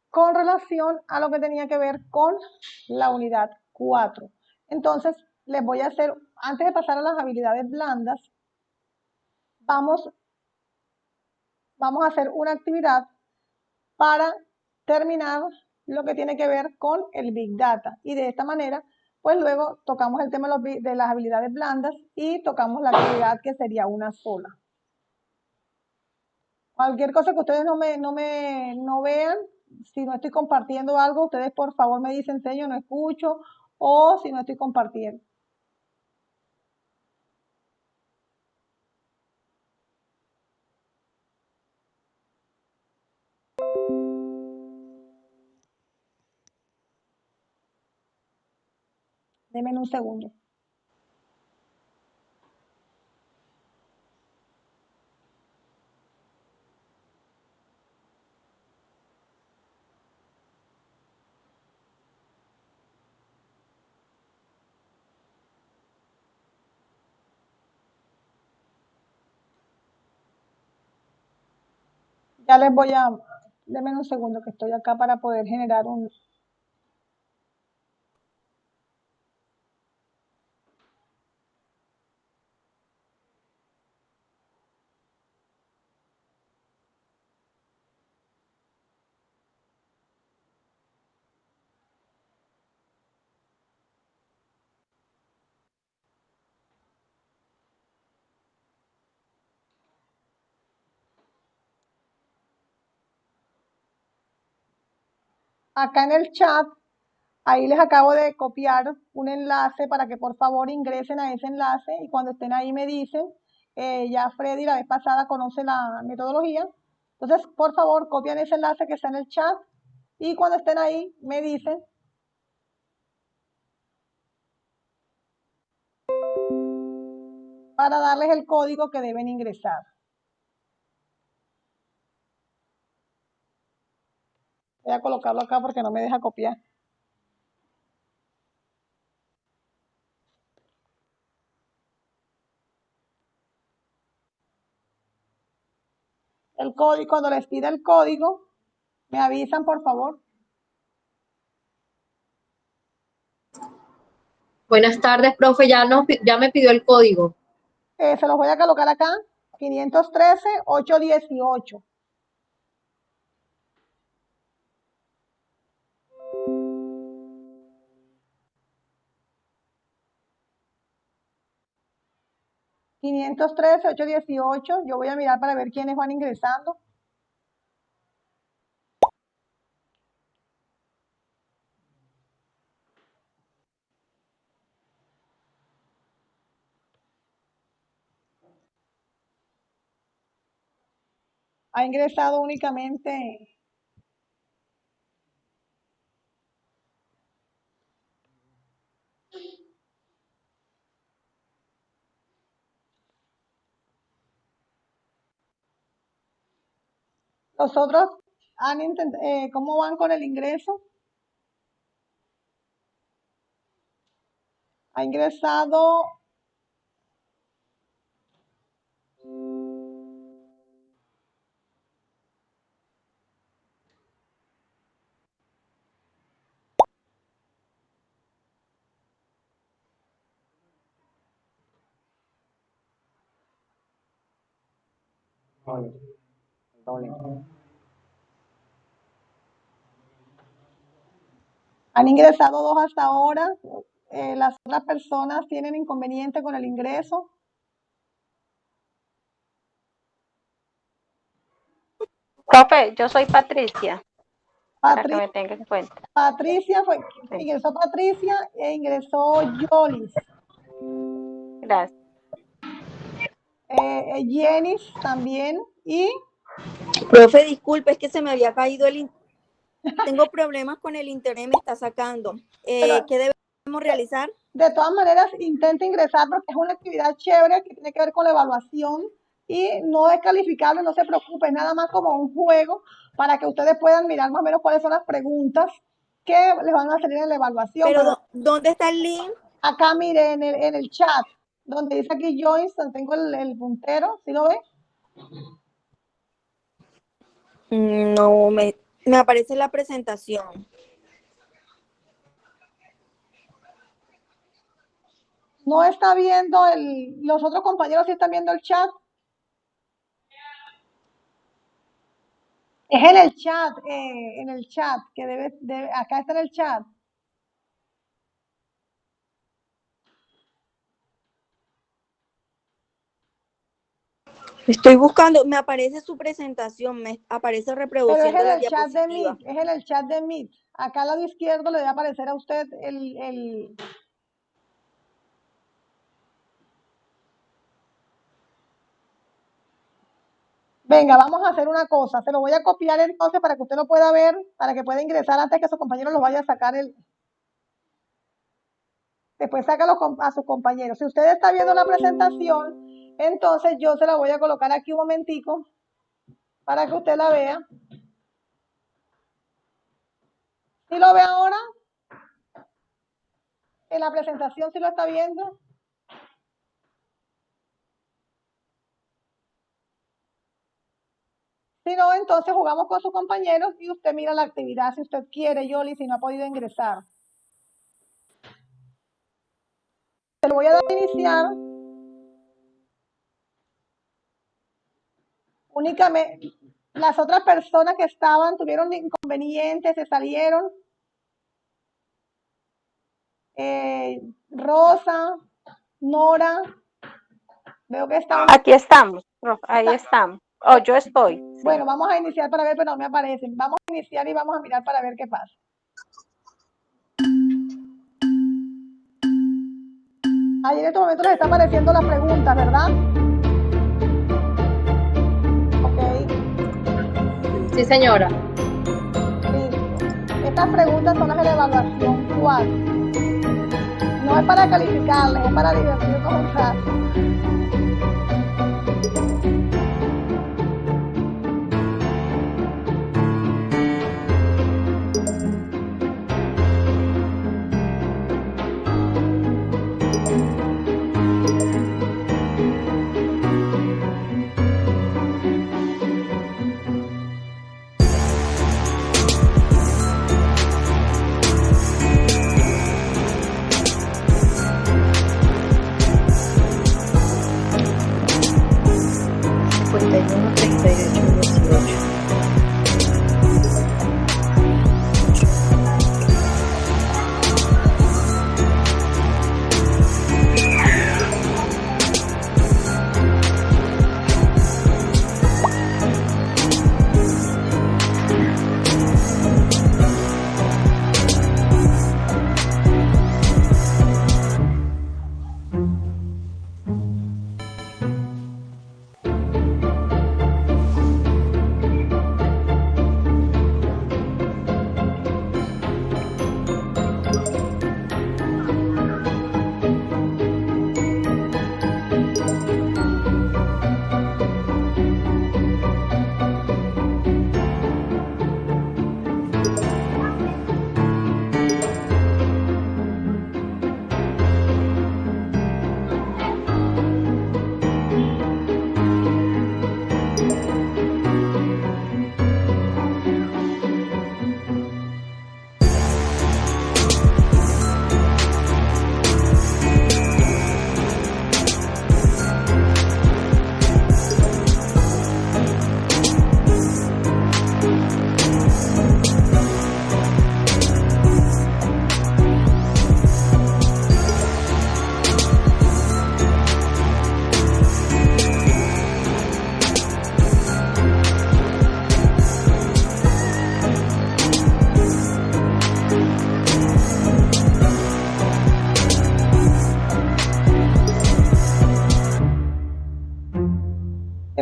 con relación a lo que tenía que ver con la unidad 4. Entonces, les voy a hacer, antes de pasar a las habilidades blandas, vamos a hacer una actividad para terminar lo que tiene que ver con el Big Data. Y de esta manera, pues luego tocamos el tema de las habilidades blandas y tocamos la actividad que sería una sola. Cualquier cosa que ustedes no vean, si no estoy compartiendo algo, ustedes por favor me dicen, señor, no escucho, o si no estoy compartiendo. Denme un segundo. Ya les voy a, denme un segundo que estoy acá para poder generar un... Acá en el chat, ahí les acabo de copiar un enlace para que por favor ingresen a ese enlace y cuando estén ahí me dicen, ya Freddy la vez pasada conoce la metodología, entonces por favor copian ese enlace que está en el chat y cuando estén ahí me dicen para darles el código que deben ingresar. Voy a colocarlo acá porque no me deja copiar. El código, cuando les pida el código, me avisan por favor. Buenas tardes, profe. Ya me pidió el código. Se los voy a colocar acá, 513-818. 513, 818. Yo voy a mirar para ver quiénes van ingresando. Ha ingresado únicamente los otros. ¿Cómo van con el ingreso? Ha ingresado Han ingresado 2 hasta ahora. Las otras personas tienen inconveniente con el ingreso. Profe, yo soy Patricia, para que me tenga en cuenta. Patricia Sí. ingresó Patricia e ingresó Yolis. Gracias. Jenis también. Y Profe, disculpe, es que se me había caído Tengo problemas con el internet, me está sacando. Pero- ¿Qué debemos realizar? de todas maneras, intenta ingresar porque es una actividad chévere que tiene que ver con la evaluación y no es calificable, no se preocupe, es nada más como un juego para que ustedes puedan mirar más o menos cuáles son las preguntas que les van a salir en la evaluación. Pero ¿dónde está el link? Acá mire en el chat, donde dice aquí joins, donde tengo el puntero, ¿sí lo ve? No, me aparece la presentación. No está viendo los otros compañeros sí están viendo el chat. Es en el chat, que acá está en el chat. Estoy buscando, me aparece su presentación, me aparece Pero es reproduciendo en la el chat de diapositiva. Meet, es en el chat de Meet. Acá al lado izquierdo le debe aparecer a usted Venga, vamos a hacer una cosa. Se lo voy a copiar entonces para que usted lo pueda ver, para que pueda ingresar antes que su compañero lo vaya a sacar Después sácalo a sus compañeros. Si usted está viendo la presentación, entonces yo se la voy a colocar aquí un momentico para que usted la vea. ¿Sí lo ve ahora? En la presentación, ¿sí lo está viendo? Si no, entonces jugamos con sus compañeros y usted mira la actividad si usted quiere, Yoli, si no ha podido ingresar. Se lo voy a dar a iniciar. Únicamente, las otras personas que tuvieron inconvenientes, se salieron. Rosa, Nora, veo que está. Aquí estamos, profe, ahí estamos. Yo estoy. Sí. Bueno, vamos a iniciar para ver, pero no me aparecen. Vamos a iniciar y vamos a mirar para ver qué pasa. Ahí en este momento les está apareciendo las preguntas, ¿verdad? Ok. Sí, señora. Listo. Estas preguntas son las de la evaluación 4. No es para calificarles, es para divertirnos un rato.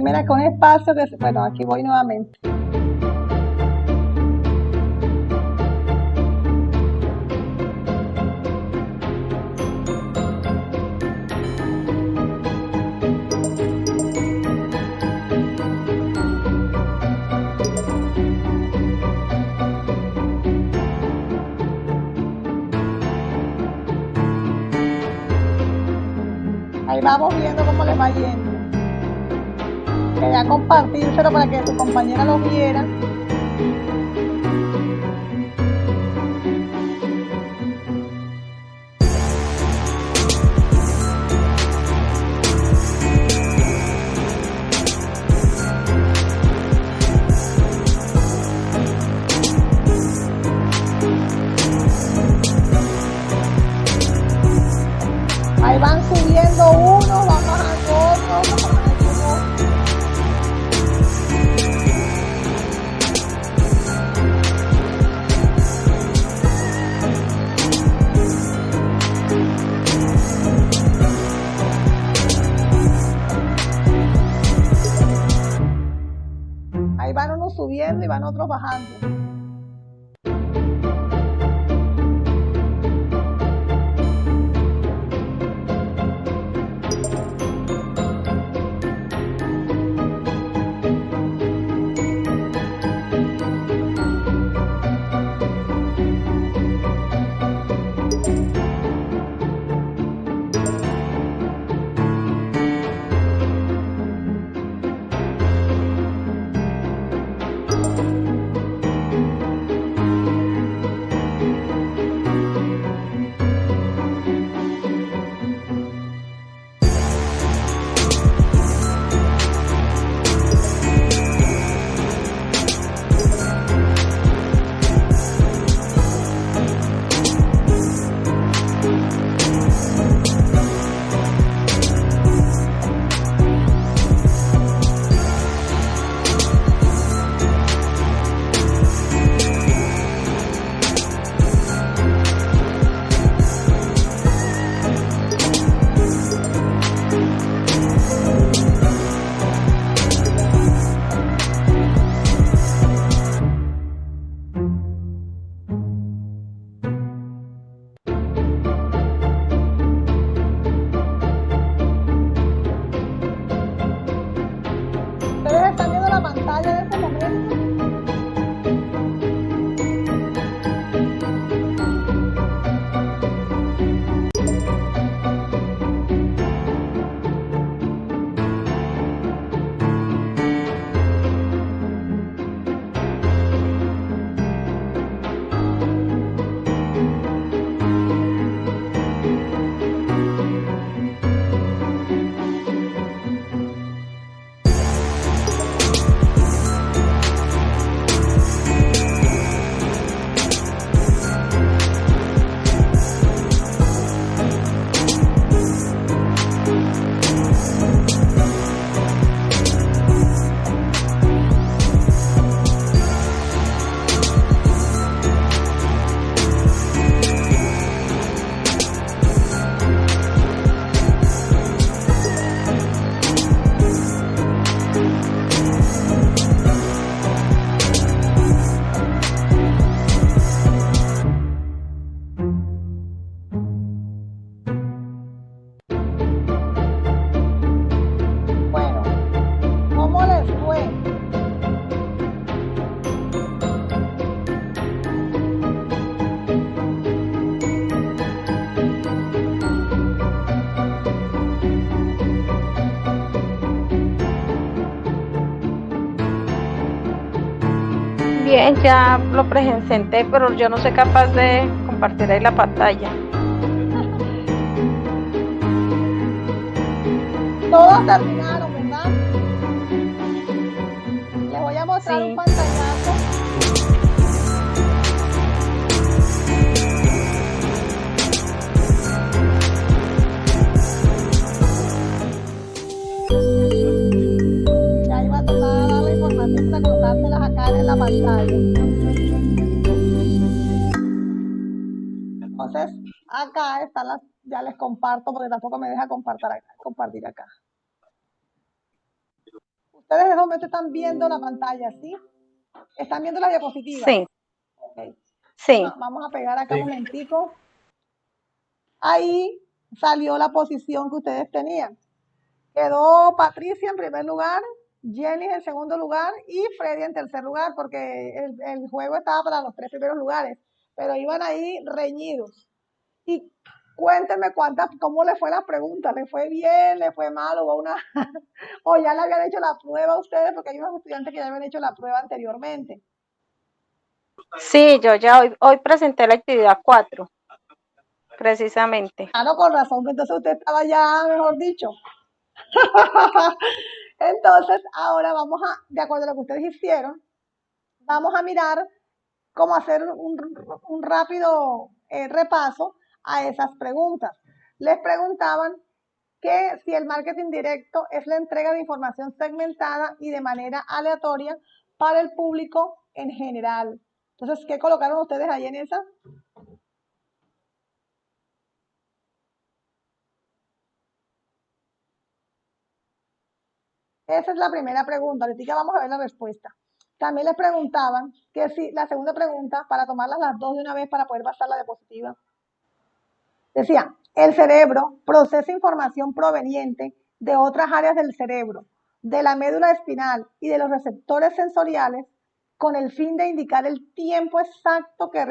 mira, con espacio, bueno, aquí voy nuevamente. Ahí vamos viendo cómo les va yendo. Quería compartírselo para que su compañera lo viera. Ahí van subiendo uno, van bajando otro, van bajando otro. Ahí van unos subiendo y van otros bajando. Ustedes están viendo la pantalla en este momento. Bueno, ¿cómo les fue? Bien, ya lo presenté, pero yo no soy capaz de compartir ahí la pantalla. Todos terminaron, ¿verdad? Les voy a mostrar un Sí. pantallazo. Ya iba a tocar dar la información para colocárselas acá en la pantalla. Entonces, acá están las, ya les comparto porque tampoco me deja compartir acá. Ustedes en ese momento están viendo la pantalla, ¿sí? ¿Están viendo la diapositiva? Sí, Ok. sí. Vamos a pegar acá un momentico. Ahí salió la posición que ustedes tenían. Quedó Patricia en primer lugar, Jenny en segundo lugar y Freddy en tercer lugar, porque el juego estaba para los 3 primeros lugares, pero iban ahí reñidos. Y cuéntenme cómo le fue la pregunta, ¿le fue bien, le fue mal, hubo una, o ya le habían hecho la prueba a ustedes, porque hay unos estudiantes que ya habían hecho la prueba anteriormente. Sí, yo ya hoy presenté la actividad 4, precisamente. Ah, no, con razón, que entonces usted estaba ya, mejor dicho. Entonces, ahora vamos de acuerdo a lo que ustedes hicieron, vamos a mirar cómo hacer un rápido repaso a esas preguntas. Les preguntaban que si el marketing directo es la entrega de información segmentada y de manera aleatoria para el público en general. Entonces, ¿qué colocaron ustedes ahí en esa? Esa es la primera pregunta. Ahorita vamos a ver la respuesta. También les preguntaban que si la segunda pregunta, para tomarlas las dos de una vez para poder pasar la diapositiva, decía, el cerebro procesa información proveniente de otras áreas del cerebro, de la médula espinal y de los receptores sensoriales con el fin de indicar el tiempo exacto que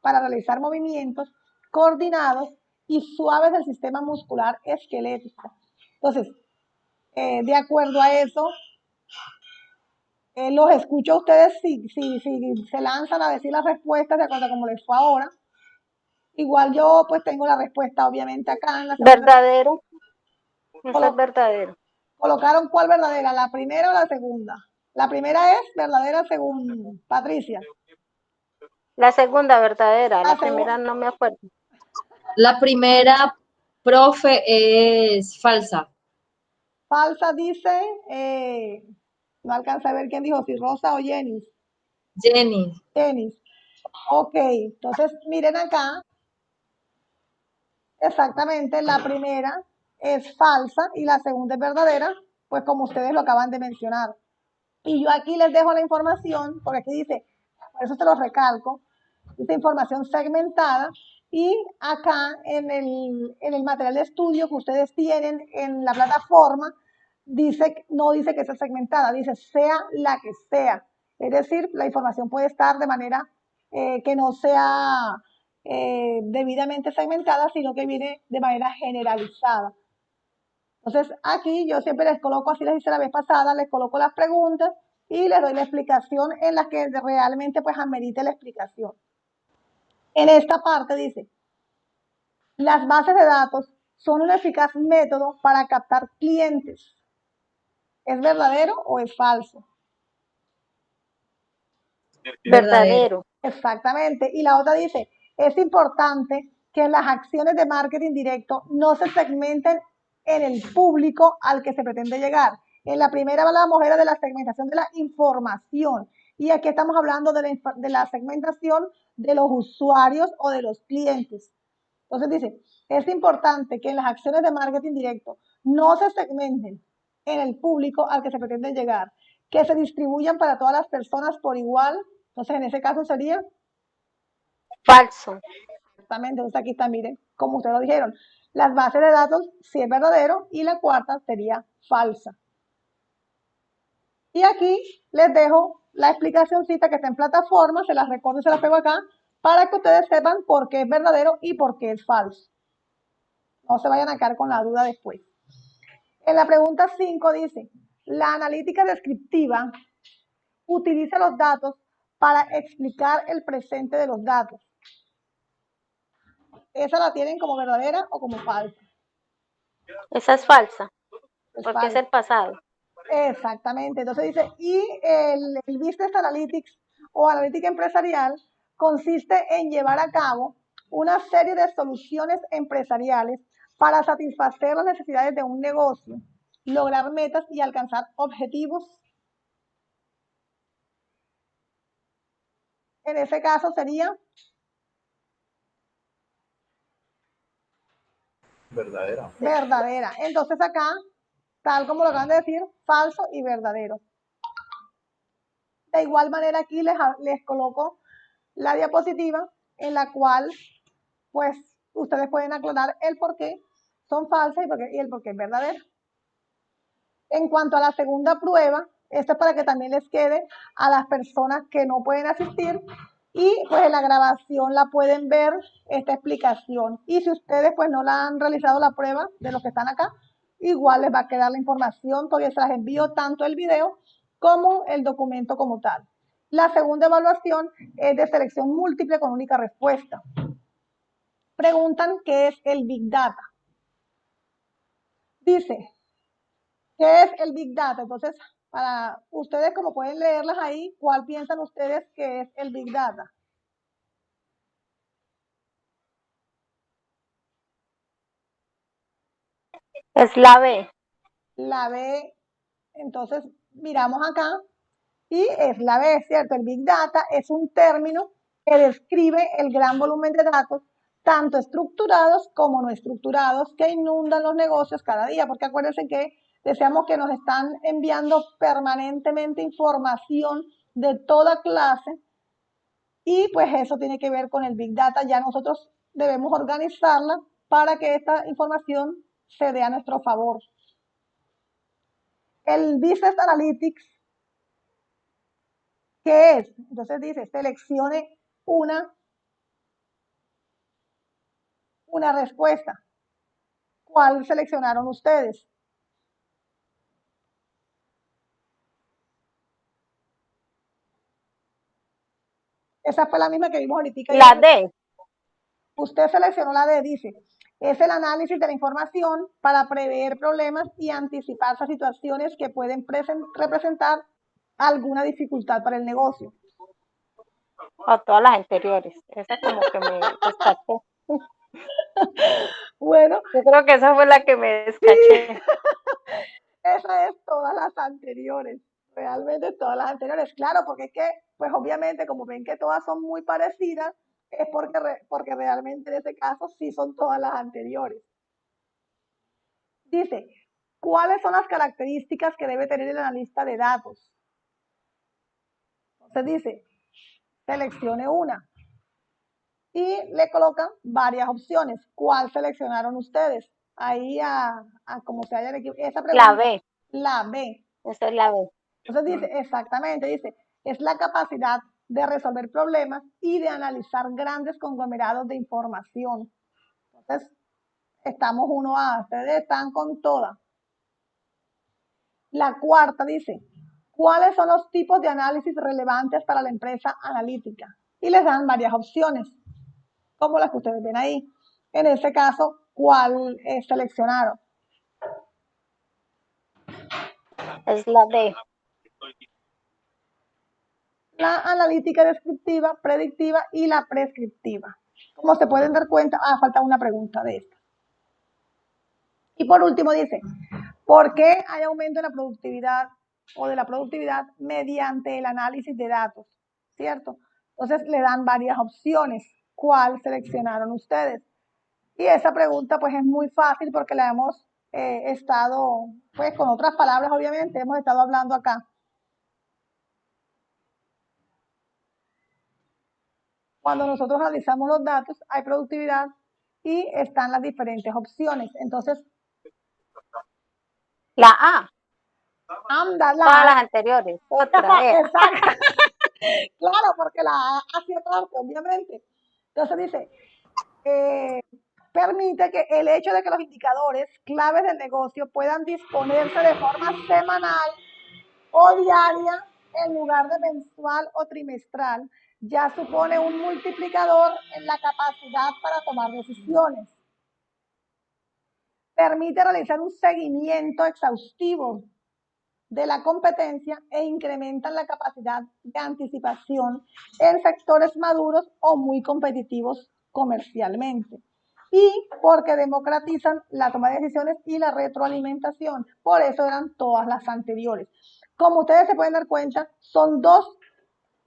para realizar movimientos coordinados y suaves del sistema muscular esquelético. Entonces, de acuerdo a eso, los escucho a ustedes si se lanzan a decir las respuestas de acuerdo a cómo les fue ahora. Igual yo pues tengo la respuesta obviamente acá en la segunda. Verdadero. Eso es verdadero. ¿Colocaron cuál verdadera? ¿La primera o la segunda? La primera es verdadera según Patricia. La segunda verdadera, la primera no me acuerdo. La primera, profe, es falsa. Falsa dice, no alcanza a ver quién dijo, si Rosa o Jenny. Jenny. Jenny. Ok, entonces miren acá. Exactamente, la primera es falsa y la segunda es verdadera, pues como ustedes lo acaban de mencionar. Y yo aquí les dejo la información, porque aquí dice, por eso se los recalco, dice información segmentada, y acá en el material de estudio que ustedes tienen en la plataforma, no dice que sea segmentada, dice sea la que sea. Es decir, la información puede estar de manera que no sea debidamente segmentada, sino que viene de manera generalizada. Entonces, aquí yo siempre les coloco, así les hice la vez pasada, les coloco las preguntas y les doy la explicación en la que realmente pues amerite la explicación. En esta parte dice, las bases de datos son un eficaz método para captar clientes. ¿Es verdadero o es falso? Verdadero. Exactamente. Y la otra dice, es importante que las acciones de marketing directo no se segmenten en el público al que se pretende llegar. En la primera hablamos era de la segmentación de la información y aquí estamos hablando de la segmentación de los usuarios o de los clientes. Entonces dice, es importante que en las acciones de marketing directo no se segmenten en el público al que se pretende llegar, que se distribuyan para todas las personas por igual. Entonces en ese caso sería falso. Exactamente, entonces aquí está, miren, como ustedes lo dijeron, las bases de datos sí es verdadero y la cuarta sería falsa. Y aquí les dejo la explicacióncita que está en plataforma, se las recorto y se las pego acá, para que ustedes sepan por qué es verdadero y por qué es falso. No se vayan a quedar con la duda después. En la pregunta 5 dice, la analítica descriptiva utiliza los datos para explicar el presente de los datos. ¿Esa la tienen como verdadera o como falsa? Esa es falsa, Es porque falsa. es el pasado. Exactamente. Entonces dice, y el Business Analytics o analítica empresarial consiste en llevar a cabo una serie de soluciones empresariales para satisfacer las necesidades de un negocio, lograr metas y alcanzar objetivos. En ese caso sería verdadera. Verdadera. Entonces acá tal como lo acaban de decir, falso y verdadero. De igual manera aquí les coloco la diapositiva en la cual pues ustedes pueden aclarar el por qué son falsas y el por qué es verdadero. En cuanto a la segunda prueba, esto es para que también les quede a las personas que no pueden asistir y pues en la grabación la pueden ver esta explicación. Y si ustedes pues no la han realizado la prueba de los que están acá, igual les va a quedar la información, todavía se las envío tanto el video como el documento como tal. La segunda evaluación es de selección múltiple con única respuesta. Preguntan qué es el Big Data. Dice, ¿qué es el Big Data? Entonces, para ustedes, como pueden leerlas ahí, ¿cuál piensan ustedes que es el Big Data? Es la B. La B, entonces miramos acá y es la B, ¿cierto? El Big Data es un término que describe el gran volumen de datos, tanto estructurados como no estructurados, que inundan los negocios cada día, porque acuérdense que decíamos que nos están enviando permanentemente información de toda clase y pues eso tiene que ver con el Big Data. Ya nosotros debemos organizarla para que esta información se dé a nuestro favor. El Business Analytics, ¿qué es? Entonces dice, seleccione una respuesta. ¿Cuál seleccionaron ustedes? Esa fue la misma que vimos ahorita. La D. Usted seleccionó la D, dice, es el análisis de la información para prever problemas y anticiparse a situaciones que pueden representar alguna dificultad para el negocio. O todas las anteriores. Esa como que me descaché. Bueno, Yo creo que esa fue la que me descaché. esa es todas las anteriores, realmente todas las anteriores, claro, porque es que, pues obviamente, como ven que todas son muy parecidas, es porque realmente en ese caso sí son todas las anteriores. Dice, ¿cuáles son las características que debe tener el analista de datos? Entonces dice, seleccione una y le colocan varias opciones. ¿Cuál seleccionaron ustedes? Ahí como se haya esa pregunta. La B. La B. Esa es la B. Entonces dice, exactamente, dice, es la capacidad de resolver problemas y de analizar grandes conglomerados de información. Entonces, estamos 1A, ustedes están con toda. La cuarta dice, ¿cuáles son los tipos de análisis relevantes para la empresa analítica? Y les dan varias opciones, como las que ustedes ven ahí. En este caso, ¿cuál seleccionaron? Es la D. La analítica descriptiva, predictiva y la prescriptiva. Como se pueden dar cuenta, falta una pregunta de esta. Y por último dice, ¿por qué hay aumento de la productividad o de la productividad mediante el análisis de datos? ¿Cierto? Entonces le dan varias opciones. ¿Cuál seleccionaron ustedes? Y esa pregunta pues es muy fácil porque la hemos estado, pues con otras palabras obviamente, hemos estado hablando acá. Cuando nosotros analizamos los datos, hay productividad y están las diferentes opciones. Entonces, la A. Anda, Todas las anteriores. Otra vez. Exacto. Claro, porque la A hacía parte, obviamente. Entonces dice, permite que el hecho de que los indicadores claves del negocio puedan disponerse de forma semanal o diaria en lugar de mensual o trimestral, ya supone un multiplicador en la capacidad para tomar decisiones. Permite realizar un seguimiento exhaustivo de la competencia e incrementan la capacidad de anticipación en sectores maduros o muy competitivos comercialmente. Y porque democratizan la toma de decisiones y la retroalimentación. Por eso eran todas las anteriores. Como ustedes se pueden dar cuenta, son dos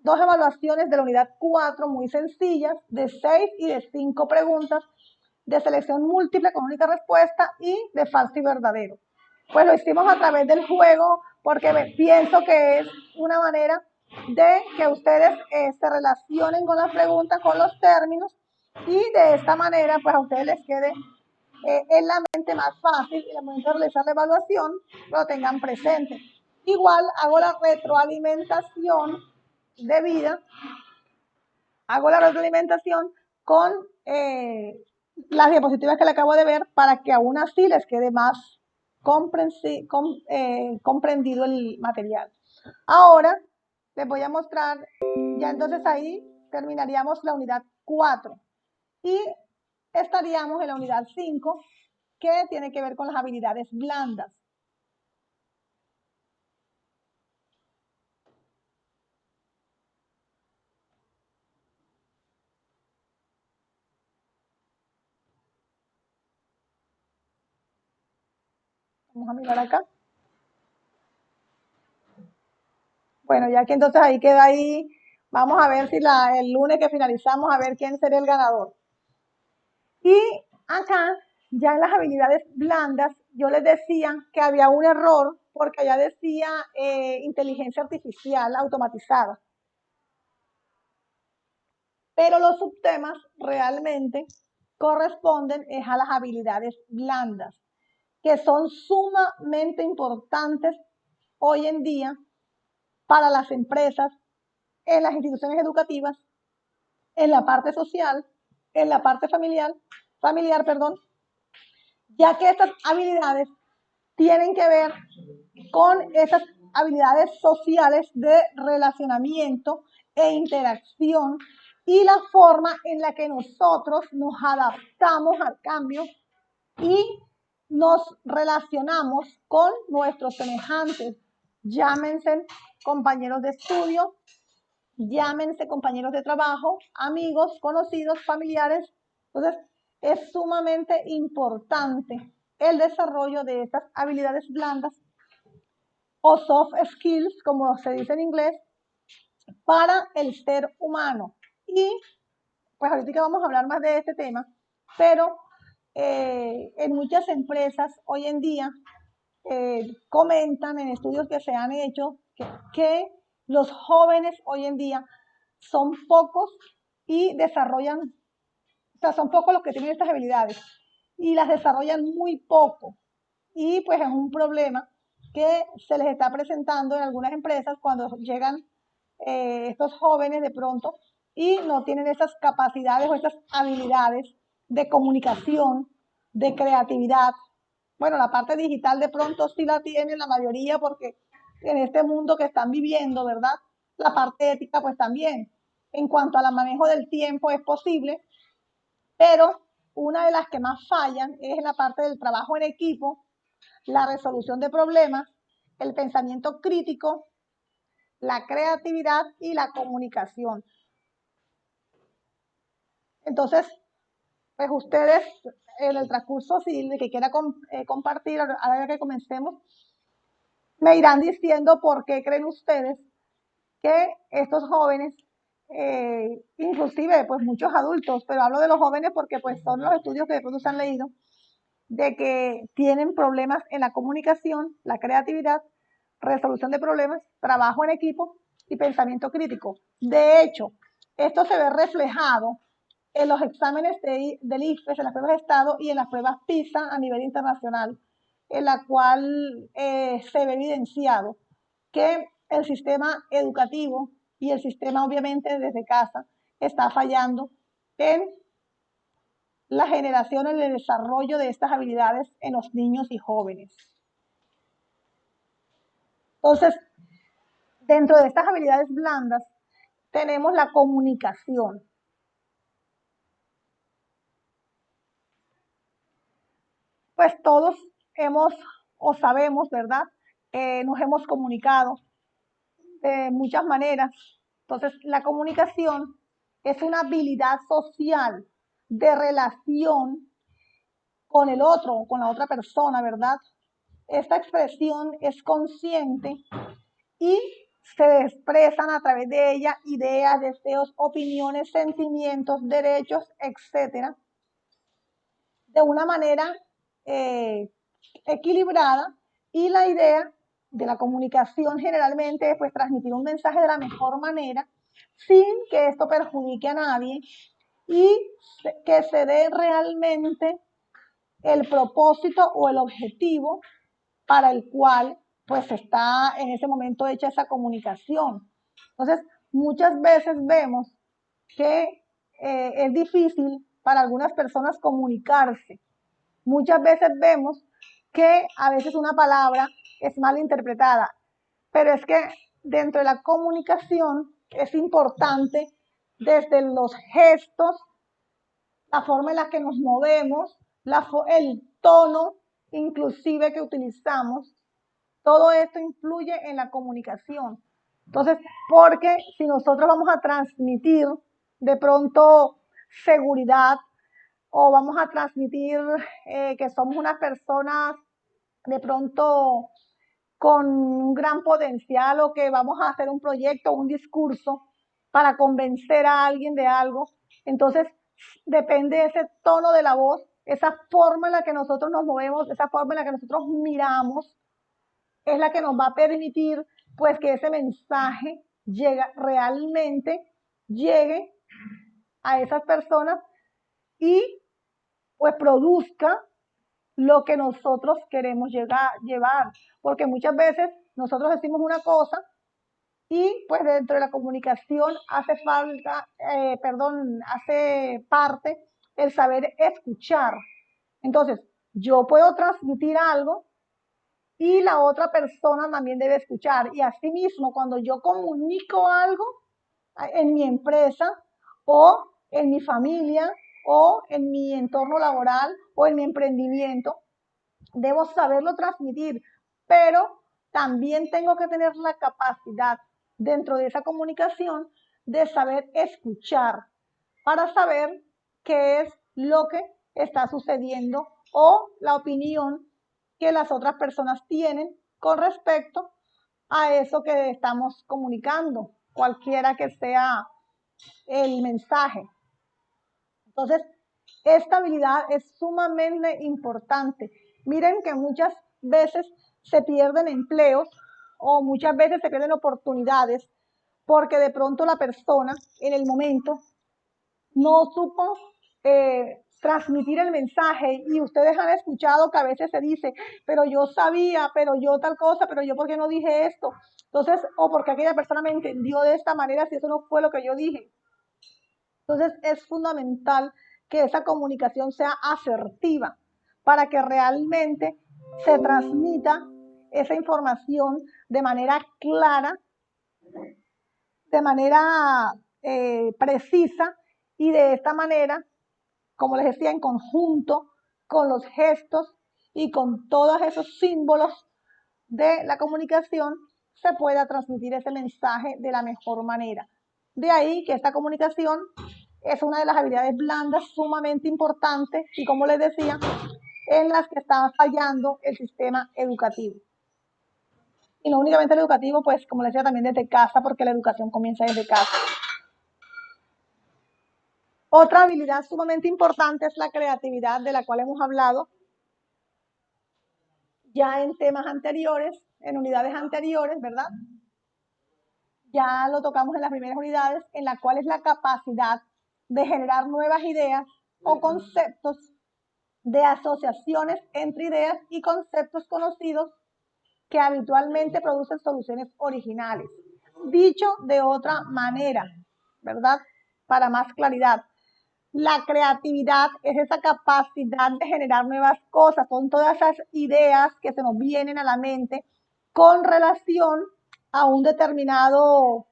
evaluaciones de la unidad 4 muy sencillas, de 6 y de 5 preguntas, de selección múltiple con única respuesta y de falso y verdadero. pues lo hicimos a través del juego porque pienso que es una manera de que ustedes se relacionen con las preguntas, con los términos, y de esta manera pues a ustedes les quede en la mente más fácil y al momento de realizar la evaluación lo tengan presente. Igual hago la retroalimentación debida, hago la retroalimentación con las diapositivas que le acabo de ver para que aún así les quede más comprendido el material. Ahora les voy a mostrar, ya entonces ahí terminaríamos la unidad 4 y estaríamos en la unidad 5, que tiene que ver con las habilidades blandas. Vamos a mirar acá. Bueno, ya que entonces ahí queda ahí, vamos a ver si el lunes que finalizamos, a ver quién sería el ganador. Y acá, ya en las habilidades blandas, yo les decía que había un error porque allá decía inteligencia artificial automatizada. Pero los subtemas realmente corresponden a las habilidades blandas, que son sumamente importantes hoy en día para las empresas, en las instituciones educativas, en la parte social, en la parte familiar, ya que estas habilidades tienen que ver con esas habilidades sociales de relacionamiento e interacción y la forma en la que nosotros nos adaptamos al cambio y nos relacionamos con nuestros semejantes, llámense compañeros de estudio, llámense compañeros de trabajo, amigos, conocidos, familiares. Entonces, es sumamente importante el desarrollo de estas habilidades blandas o soft skills, como se dice en inglés, para el ser humano. Y pues ahorita vamos a hablar más de este tema, pero en muchas empresas hoy en día comentan en estudios que se han hecho que los jóvenes hoy en día son pocos y desarrollan, o sea, son pocos los que tienen estas habilidades y las desarrollan muy poco. Y pues es un problema que se les está presentando en algunas empresas cuando llegan estos jóvenes de pronto y no tienen esas capacidades o esas habilidades de comunicación, de creatividad. Bueno, la parte digital de pronto sí la tienen la mayoría porque en este mundo que están viviendo, ¿verdad? La parte ética pues también. En cuanto al manejo del tiempo es posible, pero una de las que más fallan es en la parte del trabajo en equipo, la resolución de problemas, el pensamiento crítico, la creatividad y la comunicación. Entonces, pues ustedes en el transcurso, si el que quiera compartir, ahora que comencemos, me irán diciendo por qué creen ustedes que estos jóvenes, inclusive pues muchos adultos, pero hablo de los jóvenes porque pues son los estudios que de pronto se han leído, de que tienen problemas en la comunicación, la creatividad, resolución de problemas, trabajo en equipo y pensamiento crítico. De hecho, esto se ve reflejado en los exámenes del ICFES, en las pruebas de estado y en las pruebas PISA a nivel internacional, en la cual se ve evidenciado que el sistema educativo y el sistema obviamente desde casa está fallando en la generación y el desarrollo de estas habilidades en los niños y jóvenes. Entonces, dentro de estas habilidades blandas tenemos la comunicación. Pues todos hemos o sabemos, ¿verdad? Nos hemos comunicado de muchas maneras. Entonces, la comunicación es una habilidad social de relación con el otro, con la otra persona, ¿verdad? Esta expresión es consciente y se expresan a través de ella ideas, deseos, opiniones, sentimientos, derechos, etcétera, de una manera equilibrada Y la idea de la comunicación generalmente es pues transmitir un mensaje de la mejor manera sin que esto perjudique a nadie y que se dé realmente el propósito o el objetivo para el cual pues está en ese momento hecha esa comunicación. Entonces, muchas veces vemos que es difícil para algunas personas comunicarse. Muchas veces vemos que a veces una palabra es mal interpretada, pero es que dentro de la comunicación es importante desde los gestos, la forma en la que nos movemos, el tono inclusive que utilizamos, todo esto influye en la comunicación. Entonces, porque si nosotros vamos a transmitir de pronto seguridad o vamos a transmitir que somos unas personas de pronto con un gran potencial o que vamos a hacer un proyecto o un discurso para convencer a alguien de algo, entonces depende de ese tono de la voz, esa forma en la que nosotros nos movemos, esa forma en la que nosotros miramos, es la que nos va a permitir pues que ese mensaje realmente llegue a esas personas y pues produzca lo que nosotros queremos llevar, porque muchas veces nosotros decimos una cosa y pues dentro de la comunicación hace parte el saber escuchar. Entonces, yo puedo transmitir algo y la otra persona también debe escuchar. Y asimismo, cuando yo comunico algo en mi empresa o en mi familia o en mi entorno laboral o en mi emprendimiento, debo saberlo transmitir, pero también tengo que tener la capacidad dentro de esa comunicación de saber escuchar para saber qué es lo que está sucediendo o la opinión que las otras personas tienen con respecto a eso que estamos comunicando, cualquiera que sea el mensaje. Entonces, esta habilidad es sumamente importante. Miren que muchas veces se pierden empleos o muchas veces se pierden oportunidades porque de pronto la persona en el momento no supo transmitir el mensaje y ustedes han escuchado que a veces se dice, pero yo sabía, pero yo tal cosa, pero yo por qué no dije esto. Entonces, o porque aquella persona me entendió de esta manera si eso no fue lo que yo dije. Entonces, es fundamental que esa comunicación sea asertiva para que realmente se transmita esa información de manera clara, de manera precisa y de esta manera, como les decía, en conjunto con los gestos y con todos esos símbolos de la comunicación, se pueda transmitir ese mensaje de la mejor manera. De ahí que esta comunicación es una de las habilidades blandas sumamente importantes y, como les decía, en las que está fallando el sistema educativo. Y no únicamente el educativo, pues como les decía, también desde casa, porque la educación comienza desde casa. Otra habilidad sumamente importante es la creatividad, de la cual hemos hablado ya en temas anteriores, en unidades anteriores, ¿verdad? Ya lo tocamos en las primeras unidades, en la cual es la capacidad de generar nuevas ideas o conceptos de asociaciones entre ideas y conceptos conocidos que habitualmente producen soluciones originales. Dicho de otra manera, ¿verdad? Para más claridad, la creatividad es esa capacidad de generar nuevas cosas, son todas esas ideas que se nos vienen a la mente con relación a un determinado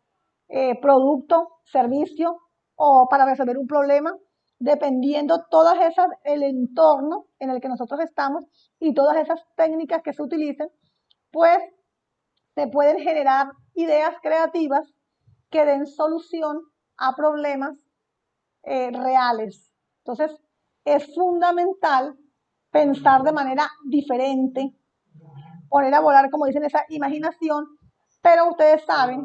producto, servicio o para resolver un problema, dependiendo todas esas, el entorno en el que nosotros estamos y todas esas técnicas que se utilicen, pues se pueden generar ideas creativas que den solución a problemas reales. Entonces, es fundamental pensar de manera diferente, poner a volar, como dicen, esa imaginación, pero ustedes saben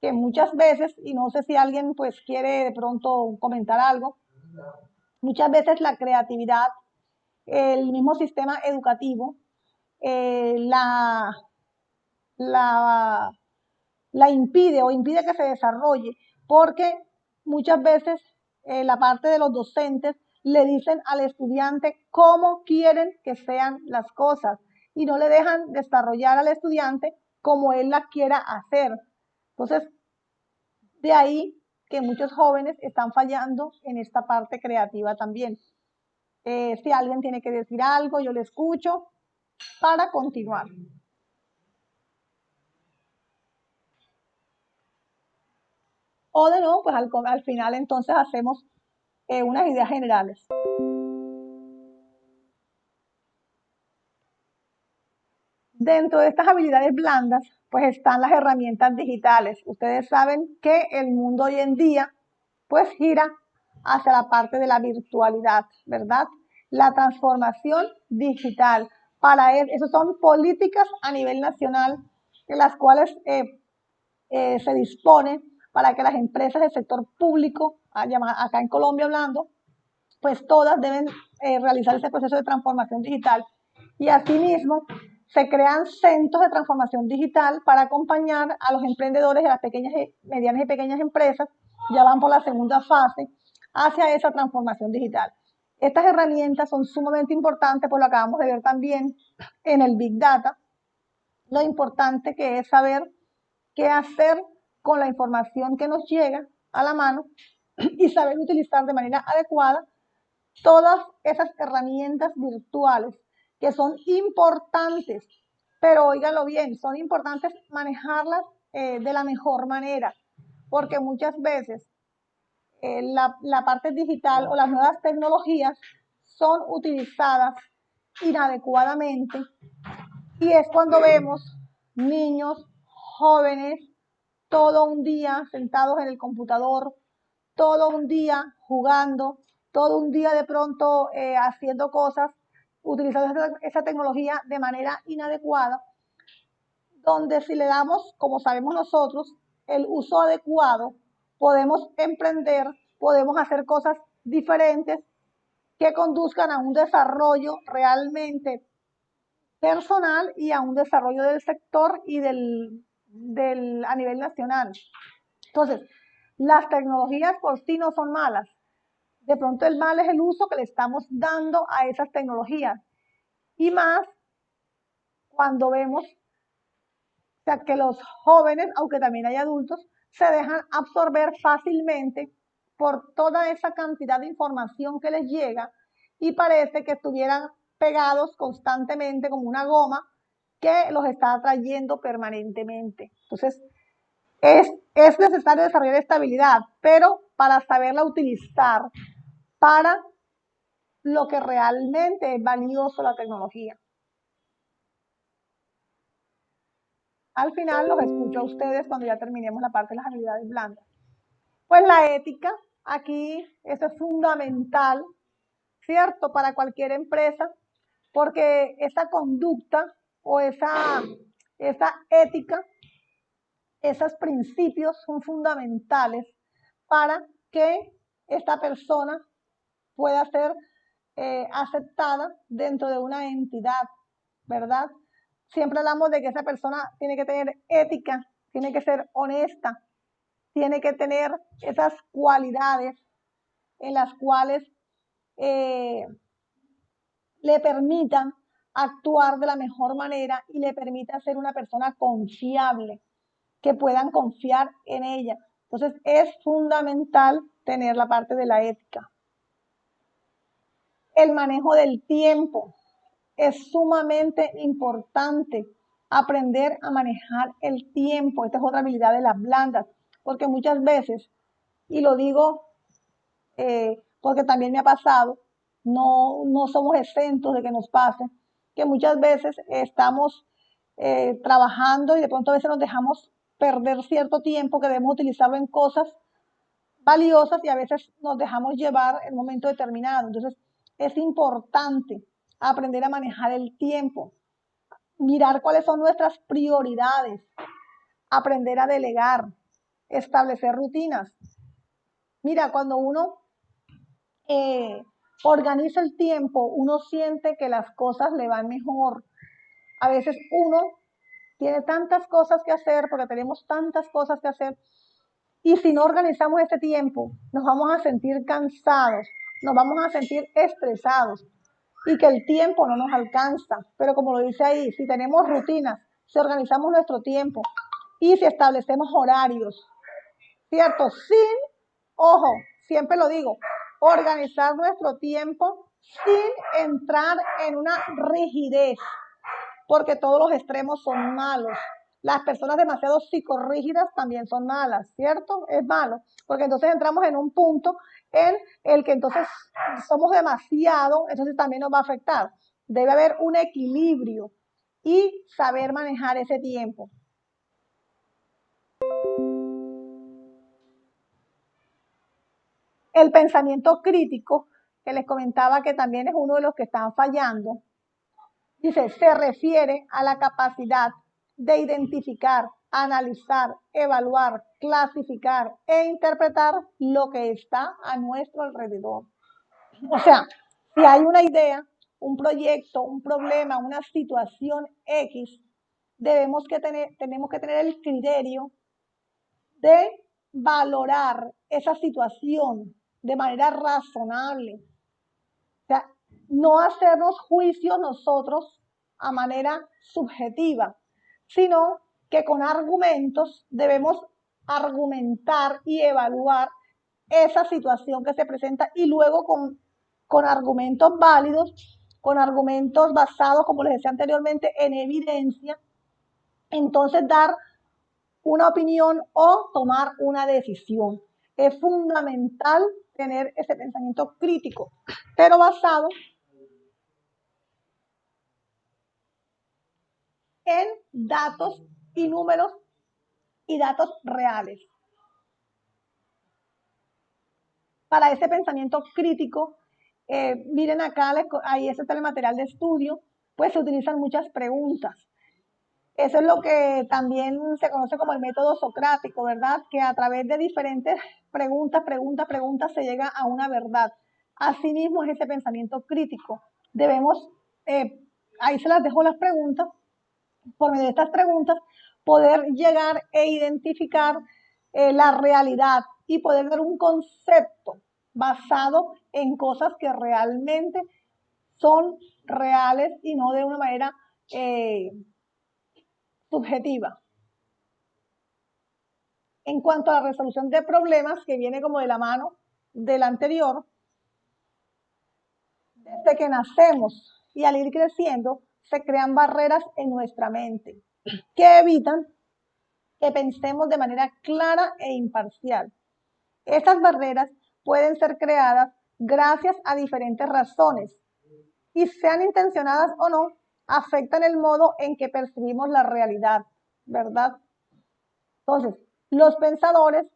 que muchas veces, y no sé si alguien pues quiere de pronto comentar algo, muchas veces la creatividad, el mismo sistema educativo, la, la, la impide o impide que se desarrolle, porque muchas veces la parte de los docentes le dicen al estudiante cómo quieren que sean las cosas y no le dejan desarrollar al estudiante como él la quiera hacer. Entonces, de ahí que muchos jóvenes están fallando en esta parte creativa también. Si alguien tiene que decir algo, yo le escucho para continuar. O de nuevo, pues al final entonces hacemos unas ideas generales. Dentro de estas habilidades blandas, pues están las herramientas digitales. Ustedes saben que el mundo hoy en día, pues gira hacia la parte de la virtualidad, ¿verdad? La transformación digital. Para eso son políticas a nivel nacional en las cuales se dispone para que las empresas del sector público, acá en Colombia hablando, pues todas deben realizar ese proceso de transformación digital. Y asimismo, se crean centros de transformación digital para acompañar a los emprendedores de las pequeñas, medianas y pequeñas empresas, ya van por la segunda fase, hacia esa transformación digital. Estas herramientas son sumamente importantes, pues lo acabamos de ver también en el Big Data, lo importante que es saber qué hacer con la información que nos llega a la mano y saber utilizar de manera adecuada todas esas herramientas virtuales que son importantes, pero óiganlo bien, son importantes manejarlas de la mejor manera, porque muchas veces la parte digital o las nuevas tecnologías son utilizadas inadecuadamente y es cuando vemos niños, jóvenes, todo un día sentados en el computador, todo un día jugando, todo un día de pronto haciendo cosas, utilizando esa tecnología de manera inadecuada, donde si le damos, como sabemos nosotros, el uso adecuado, podemos emprender, podemos hacer cosas diferentes que conduzcan a un desarrollo realmente personal y a un desarrollo del sector y a nivel nacional. Entonces, las tecnologías por sí no son malas. De pronto el mal es el uso que le estamos dando a esas tecnologías. Y más cuando vemos que los jóvenes, aunque también hay adultos, se dejan absorber fácilmente por toda esa cantidad de información que les llega y parece que estuvieran pegados constantemente como una goma que los está atrayendo permanentemente. Entonces, es necesario desarrollar estabilidad, pero para saberla utilizar para lo que realmente es valioso la tecnología. Al final los escucho a ustedes cuando ya terminemos la parte de las habilidades blandas. Pues la ética, aquí eso es fundamental, ¿cierto? Para cualquier empresa, porque esa conducta o esa ética, esos principios son fundamentales para que esta persona pueda ser aceptada dentro de una entidad, ¿verdad? Siempre hablamos de que esa persona tiene que tener ética, tiene que ser honesta, tiene que tener esas cualidades en las cuales le permitan actuar de la mejor manera y le permita ser una persona confiable, que puedan confiar en ella. Entonces es fundamental tener la parte de la ética. El manejo del tiempo es sumamente importante. Aprender a manejar el tiempo. Esta es otra habilidad de las blandas, porque muchas veces, y lo digo porque también me ha pasado, no somos exentos de que nos pase, que muchas veces estamos trabajando y de pronto a veces nos dejamos perder cierto tiempo que debemos utilizarlo en cosas valiosas y a veces nos dejamos llevar en un momento determinado. Entonces, es importante aprender a manejar el tiempo, mirar cuáles son nuestras prioridades, aprender a delegar, establecer rutinas. Mira, cuando uno organiza el tiempo, uno siente que las cosas le van mejor. A veces uno tiene tantas cosas que hacer, porque tenemos tantas cosas que hacer, y si no organizamos este tiempo, nos vamos a sentir cansados, nos vamos a sentir estresados y que el tiempo no nos alcanza. Pero como lo dice ahí, si tenemos rutinas, si organizamos nuestro tiempo y si establecemos horarios, ¿cierto? Sin, ojo, siempre lo digo, organizar nuestro tiempo sin entrar en una rigidez, porque todos los extremos son malos. Las personas demasiado psicorrígidas también son malas, ¿cierto? Es malo, porque entonces entramos en un punto en el que entonces somos demasiado, entonces también nos va a afectar. Debe haber un equilibrio y saber manejar ese tiempo. El pensamiento crítico, que les comentaba que también es uno de los que están fallando, dice, se refiere a la capacidad de identificar, analizar, evaluar, clasificar e interpretar lo que está a nuestro alrededor. O sea, si hay una idea, un proyecto, un problema, una situación X, tenemos que tener el criterio de valorar esa situación de manera razonable. O sea, no hacernos juicios nosotros a manera subjetiva, sino que con argumentos debemos argumentar y evaluar esa situación que se presenta y luego con argumentos válidos, con argumentos basados, como les decía anteriormente, en evidencia, entonces dar una opinión o tomar una decisión. Es fundamental tener ese pensamiento crítico, pero basado en datos y números y datos reales. Para ese pensamiento crítico, miren acá, ahí está el material de estudio, pues se utilizan muchas preguntas. Eso es lo que también se conoce como el método socrático, ¿verdad? Que a través de diferentes preguntas se llega a una verdad. Asimismo es ese pensamiento crítico. Debemos, ahí se las dejo las preguntas, por medio de estas preguntas, poder llegar e identificar la realidad y poder dar un concepto basado en cosas que realmente son reales y no de una manera subjetiva. En cuanto a la resolución de problemas, que viene como de la mano del anterior, desde que nacemos y al ir creciendo, se crean barreras en nuestra mente que evitan que pensemos de manera clara e imparcial. Estas barreras pueden ser creadas gracias a diferentes razones y sean intencionadas o no, afectan el modo en que percibimos la realidad, ¿verdad? Entonces, los pensadores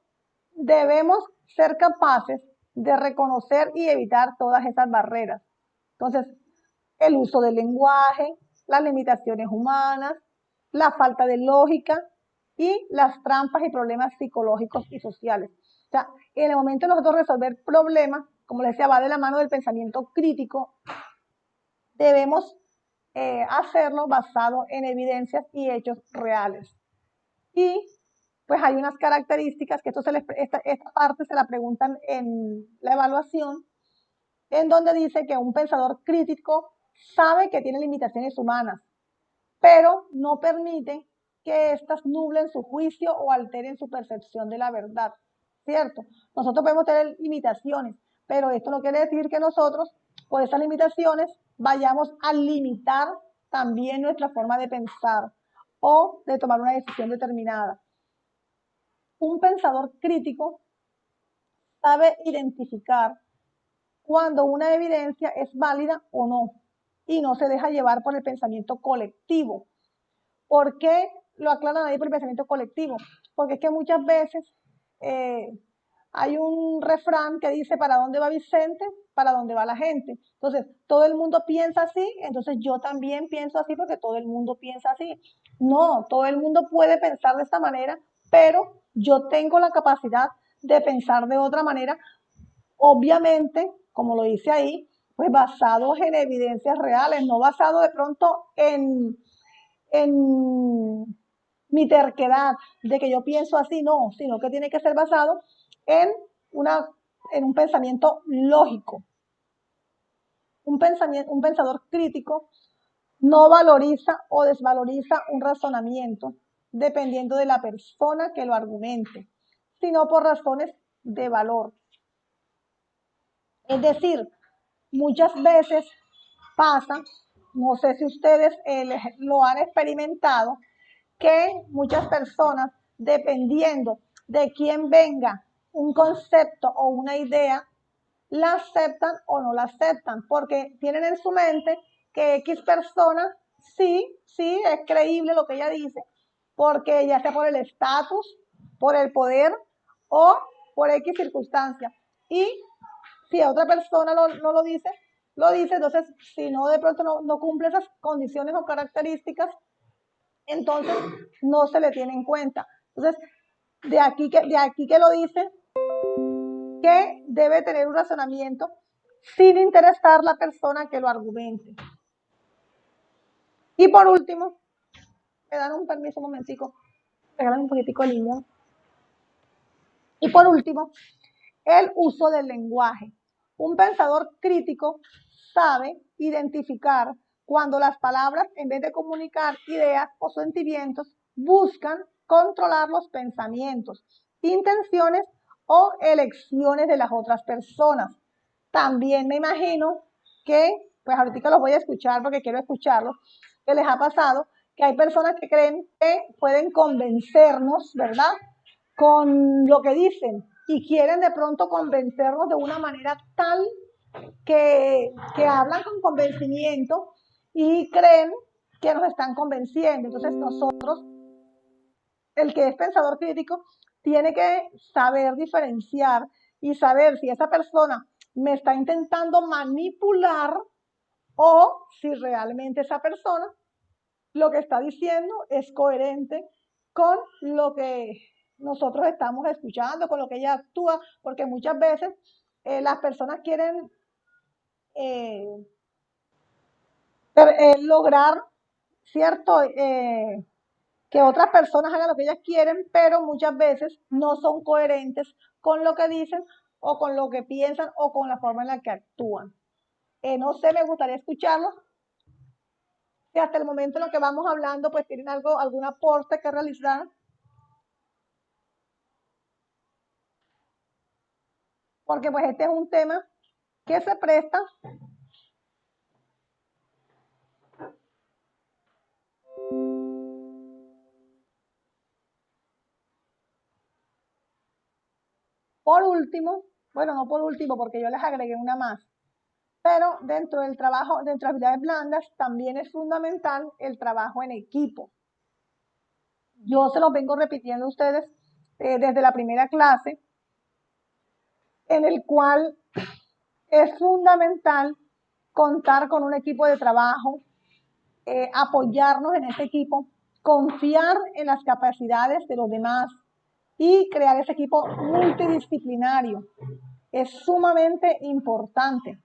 debemos ser capaces de reconocer y evitar todas esas barreras. Entonces, el uso del lenguaje, las limitaciones humanas, la falta de lógica y las trampas y problemas psicológicos y sociales. O sea, en el momento de nosotros resolver problemas, como les decía, va de la mano del pensamiento crítico, debemos hacerlo basado en evidencias y hechos reales. Y pues hay unas características que esta parte se la preguntan en la evaluación, en donde dice que un pensador crítico sabe que tiene limitaciones humanas, pero no permite que éstas nublen su juicio o alteren su percepción de la verdad, ¿cierto? Nosotros podemos tener limitaciones, pero esto no quiere decir que nosotros, por esas limitaciones, vayamos a limitar también nuestra forma de pensar o de tomar una decisión determinada. Un pensador crítico sabe identificar cuando una evidencia es válida o no, y no se deja llevar por el pensamiento colectivo. ¿Por qué lo aclaran ahí por el pensamiento colectivo? Porque es que muchas veces hay un refrán que dice, ¿para dónde va Vicente? Para dónde va la gente. Entonces, todo el mundo piensa así, entonces yo también pienso así porque todo el mundo piensa así. No, todo el mundo puede pensar de esta manera, pero yo tengo la capacidad de pensar de otra manera, obviamente, como lo dice ahí, pues basados en evidencias reales, no basado de pronto en en mi terquedad de que yo pienso así, no, sino que tiene que ser basado en un pensamiento lógico. Un pensador crítico no valoriza o desvaloriza un razonamiento dependiendo de la persona que lo argumente, sino por razones de valor. Es decir, muchas veces pasa, no sé si ustedes lo han experimentado, que muchas personas, dependiendo de quién venga un concepto o una idea, la aceptan o no la aceptan, porque tienen en su mente que X persona sí es creíble lo que ella dice, porque ya sea por el estatus, por el poder o por X circunstancia. Y si a otra persona no lo dice, entonces si no de pronto no cumple esas condiciones o características, entonces no se le tiene en cuenta. Entonces, de aquí que lo dice, que debe tener un razonamiento sin interesar la persona que lo argumente. Y por último, me dan un permiso un momentico, regalan un poquitico de línea. Y por último, el uso del lenguaje. Un pensador crítico sabe identificar cuando las palabras, en vez de comunicar ideas o sentimientos, buscan controlar los pensamientos, intenciones o elecciones de las otras personas. También me imagino que, pues ahorita los voy a escuchar porque quiero escucharlos, que les ha pasado que hay personas que creen que pueden convencernos, ¿verdad?, con lo que dicen y quieren de pronto convencernos de una manera tal que hablan con convencimiento y creen que nos están convenciendo. Entonces nosotros, el que es pensador crítico, tiene que saber diferenciar y saber si esa persona me está intentando manipular o si realmente esa persona lo que está diciendo es coherente con lo que nosotros estamos escuchando, con lo que ella actúa, porque muchas veces las personas quieren lograr, ¿cierto?, que otras personas hagan lo que ellas quieren, pero muchas veces no son coherentes con lo que dicen o con lo que piensan o con la forma en la que actúan. No sé, me gustaría escucharlos. Si hasta el momento en lo que vamos hablando, pues tienen algún aporte que realizar. Porque pues este es un tema que se presta por último, bueno, no por último porque yo les agregué una más, pero dentro del trabajo, dentro de las habilidades blandas, también es fundamental el trabajo en equipo. Yo se los vengo repitiendo a ustedes desde la primera clase, en el cual es fundamental contar con un equipo de trabajo, apoyarnos en ese equipo, confiar en las capacidades de los demás y crear ese equipo multidisciplinario. Es sumamente importante.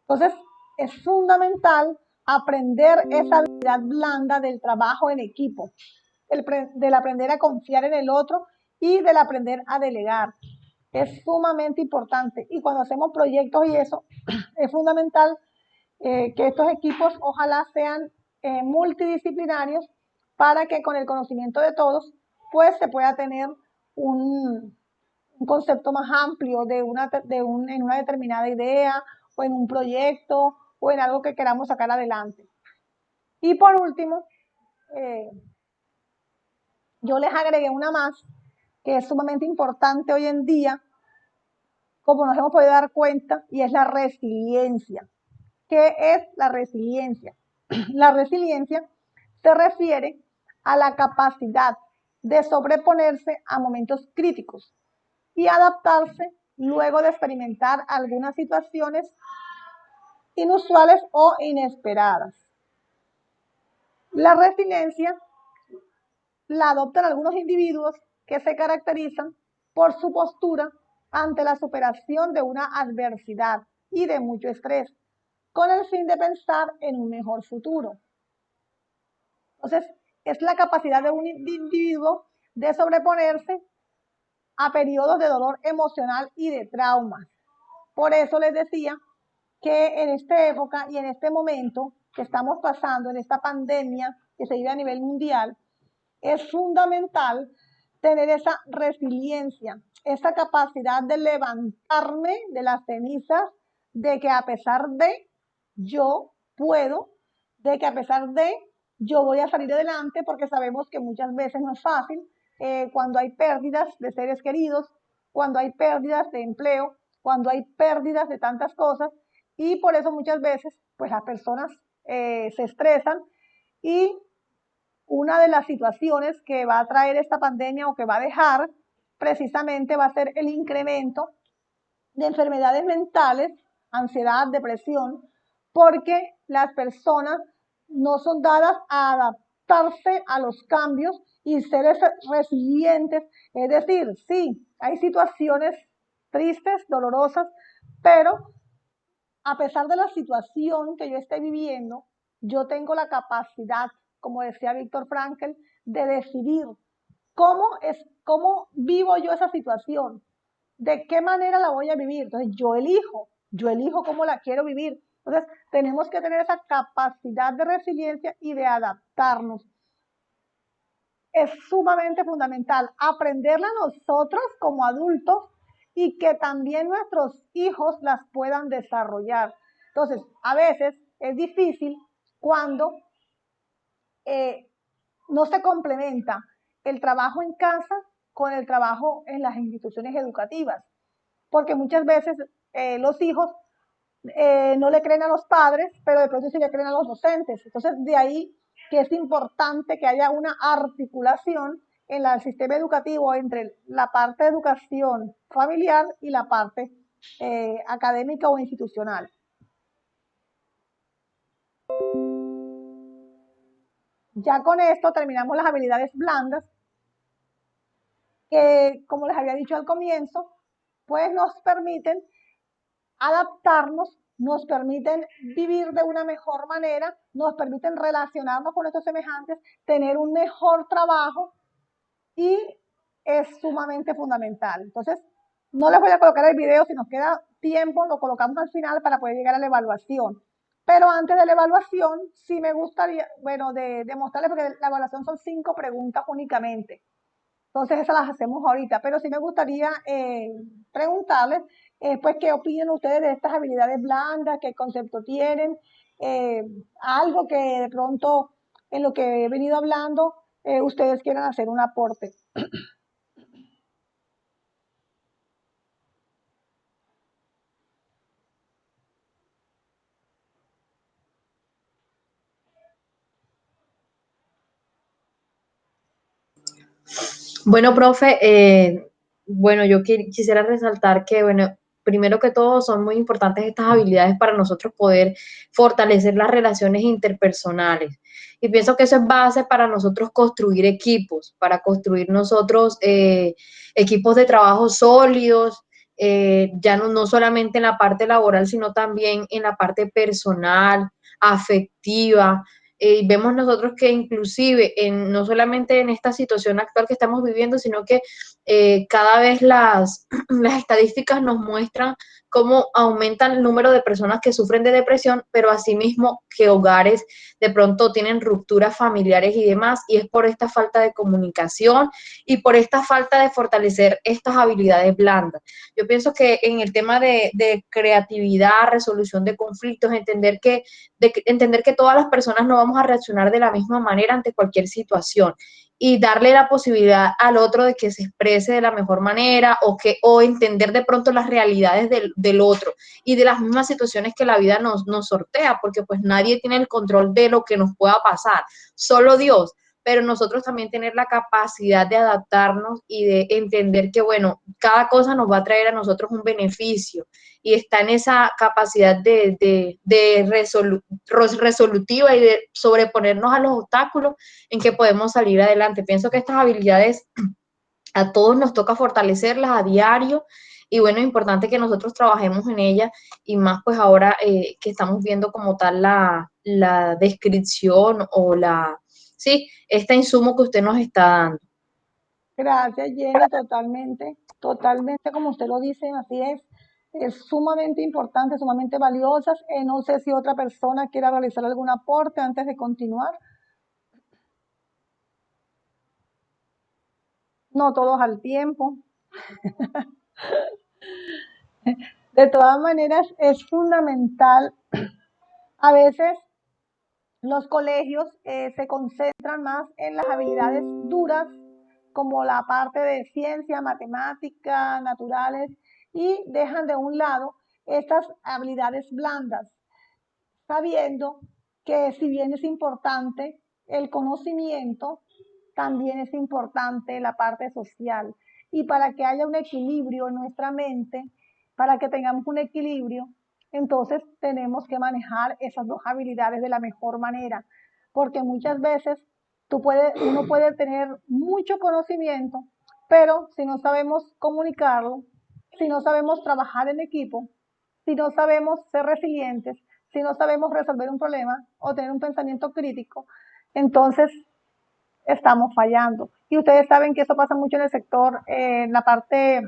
Entonces, es fundamental aprender esa habilidad blanda del trabajo en equipo, del aprender a confiar en el otro y del aprender a delegar. Es sumamente importante. Y cuando hacemos proyectos y eso, es fundamental que estos equipos ojalá sean multidisciplinarios para que con el conocimiento de todos, pues se pueda tener un concepto más amplio en una determinada idea o en un proyecto o en algo que queramos sacar adelante. Y por último, yo les agregué una más que es sumamente importante hoy en día, como nos hemos podido dar cuenta, y es la resiliencia. ¿Qué es la resiliencia? La resiliencia se refiere a la capacidad de sobreponerse a momentos críticos y adaptarse luego de experimentar algunas situaciones inusuales o inesperadas. La resiliencia la adoptan algunos individuos que se caracterizan por su postura ante la superación de una adversidad y de mucho estrés, con el fin de pensar en un mejor futuro. Entonces, es la capacidad de un individuo de sobreponerse a periodos de dolor emocional y de traumas. Por eso les decía que en esta época y en este momento que estamos pasando, en esta pandemia que se vive a nivel mundial, es fundamental tener esa resiliencia, esa capacidad de levantarme de las cenizas, de que a pesar de yo puedo, de que a pesar de yo voy a salir adelante, porque sabemos que muchas veces no es fácil, cuando hay pérdidas de seres queridos, cuando hay pérdidas de empleo, cuando hay pérdidas de tantas cosas, y por eso muchas veces pues las personas se estresan, y una de las situaciones que va a traer esta pandemia o que va a dejar precisamente va a ser el incremento de enfermedades mentales, ansiedad, depresión, porque las personas no son dadas a adaptarse a los cambios y ser resilientes. Es decir, sí, hay situaciones tristes, dolorosas, pero a pesar de la situación que yo esté viviendo, yo tengo la capacidad, como decía Víctor Frankl, de decidir cómo vivo yo esa situación, de qué manera la voy a vivir. Entonces, yo elijo cómo la quiero vivir. Entonces, tenemos que tener esa capacidad de resiliencia y de adaptarnos. Es sumamente fundamental aprenderla nosotros como adultos y que también nuestros hijos las puedan desarrollar. Entonces, a veces es difícil cuando no se complementa el trabajo en casa con el trabajo en las instituciones educativas, porque muchas veces los hijos no le creen a los padres, pero de pronto sí le creen a los docentes. Entonces, de ahí que es importante que haya una articulación en el sistema educativo entre la parte de educación familiar y la parte académica o institucional. Ya con esto terminamos las habilidades blandas, que como les había dicho al comienzo, pues nos permiten adaptarnos, nos permiten vivir de una mejor manera, nos permiten relacionarnos con nuestros semejantes, tener un mejor trabajo, y es sumamente fundamental. Entonces, no les voy a colocar el video, si nos queda tiempo, lo colocamos al final para poder llegar a la evaluación. Pero antes de la evaluación, sí me gustaría, bueno, de mostrarles, porque la evaluación son 5 preguntas únicamente. Entonces, esas las hacemos ahorita, pero sí me gustaría preguntarles, pues, ¿qué opinan ustedes de estas habilidades blandas? ¿Qué concepto tienen? Algo que de pronto, en lo que he venido hablando, ustedes quieran hacer un aporte. Bueno, profe, bueno, yo quisiera resaltar que, bueno, primero que todo son muy importantes estas habilidades para nosotros poder fortalecer las relaciones interpersonales. Y pienso que eso es base para nosotros construir equipos, para construir nosotros equipos de trabajo sólidos, ya no solamente en la parte laboral, sino también en la parte personal, afectiva. Vemos nosotros que inclusive no solamente en esta situación actual que estamos viviendo, sino que cada vez las estadísticas nos muestran cómo aumenta el número de personas que sufren de depresión, pero asimismo que hogares de pronto tienen rupturas familiares y demás, y es por esta falta de comunicación y por esta falta de fortalecer estas habilidades blandas. Yo pienso que en el tema de creatividad, resolución de conflictos, entender que todas las personas no vamos a reaccionar de la misma manera ante cualquier situación, y darle la posibilidad al otro de que se exprese de la mejor manera, o entender de pronto las realidades del otro y de las mismas situaciones que la vida nos sortea, porque pues nadie tiene el control de lo que nos pueda pasar, solo Dios. Pero nosotros también tener la capacidad de adaptarnos y de entender que, bueno, cada cosa nos va a traer a nosotros un beneficio, y está en esa capacidad resolutiva y de sobreponernos a los obstáculos en que podemos salir adelante. Pienso que estas habilidades a todos nos toca fortalecerlas a diario, y bueno, es importante que nosotros trabajemos en ella y más pues ahora que estamos viendo como tal la descripción o sí, este insumo que usted nos está dando. Gracias, Jenny, totalmente, totalmente como usted lo dice, así es sumamente importante, sumamente valiosas. No sé si otra persona quiera realizar algún aporte antes de continuar. No todos al tiempo. De todas maneras, es fundamental. A veces los colegios se concentran más en las habilidades duras, como la parte de ciencia, matemática, naturales, y dejan de un lado estas habilidades blandas, sabiendo que si bien es importante el conocimiento, también es importante la parte social. Y para que haya un equilibrio en nuestra mente, para que tengamos un equilibrio, entonces tenemos que manejar esas dos habilidades de la mejor manera, porque muchas veces uno puede tener mucho conocimiento, pero si no sabemos comunicarlo, si no sabemos trabajar en equipo, si no sabemos ser resilientes, si no sabemos resolver un problema o tener un pensamiento crítico, entonces estamos fallando. Y ustedes saben que eso pasa mucho en el sector, en la parte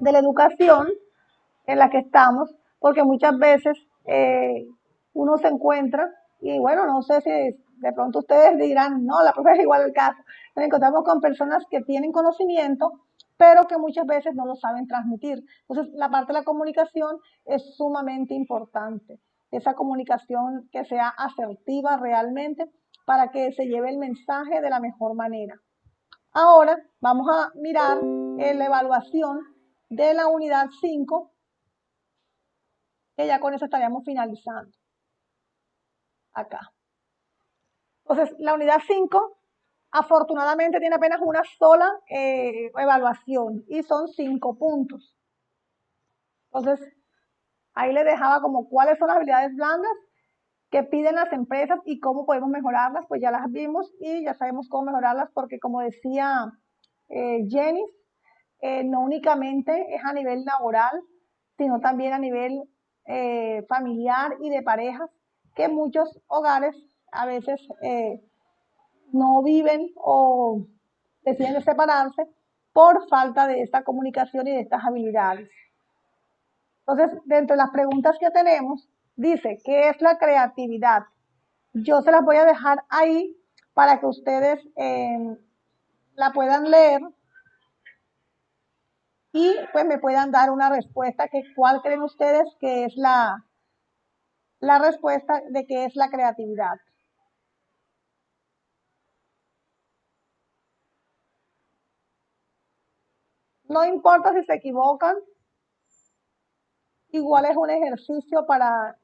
de la educación en la que estamos, porque muchas veces uno se encuentra, y bueno, no sé si de pronto ustedes dirán, no, la profe es igual el caso, nos encontramos con personas que tienen conocimiento, pero que muchas veces no lo saben transmitir. Entonces, la parte de la comunicación es sumamente importante, esa comunicación que sea asertiva realmente para que se lleve el mensaje de la mejor manera. Ahora vamos a mirar la evaluación de la unidad 5, que ya con eso estaríamos finalizando. Acá. Entonces, la unidad 5, afortunadamente, tiene apenas una sola evaluación y son 5 puntos. Entonces, ahí le dejaba como cuáles son las habilidades blandas que piden las empresas y cómo podemos mejorarlas, pues ya las vimos y ya sabemos cómo mejorarlas porque como decía Jenny, no únicamente es a nivel laboral, sino también a nivel familiar y de parejas, que muchos hogares a veces no viven o deciden separarse por falta de esta comunicación y de estas habilidades. Entonces, dentro de las preguntas que tenemos, dice, ¿qué es la creatividad? Yo se las voy a dejar ahí para que ustedes la puedan leer y pues me puedan dar una respuesta, que cuál creen ustedes que es la respuesta de qué es la creatividad. No importa si se equivocan, igual es un ejercicio para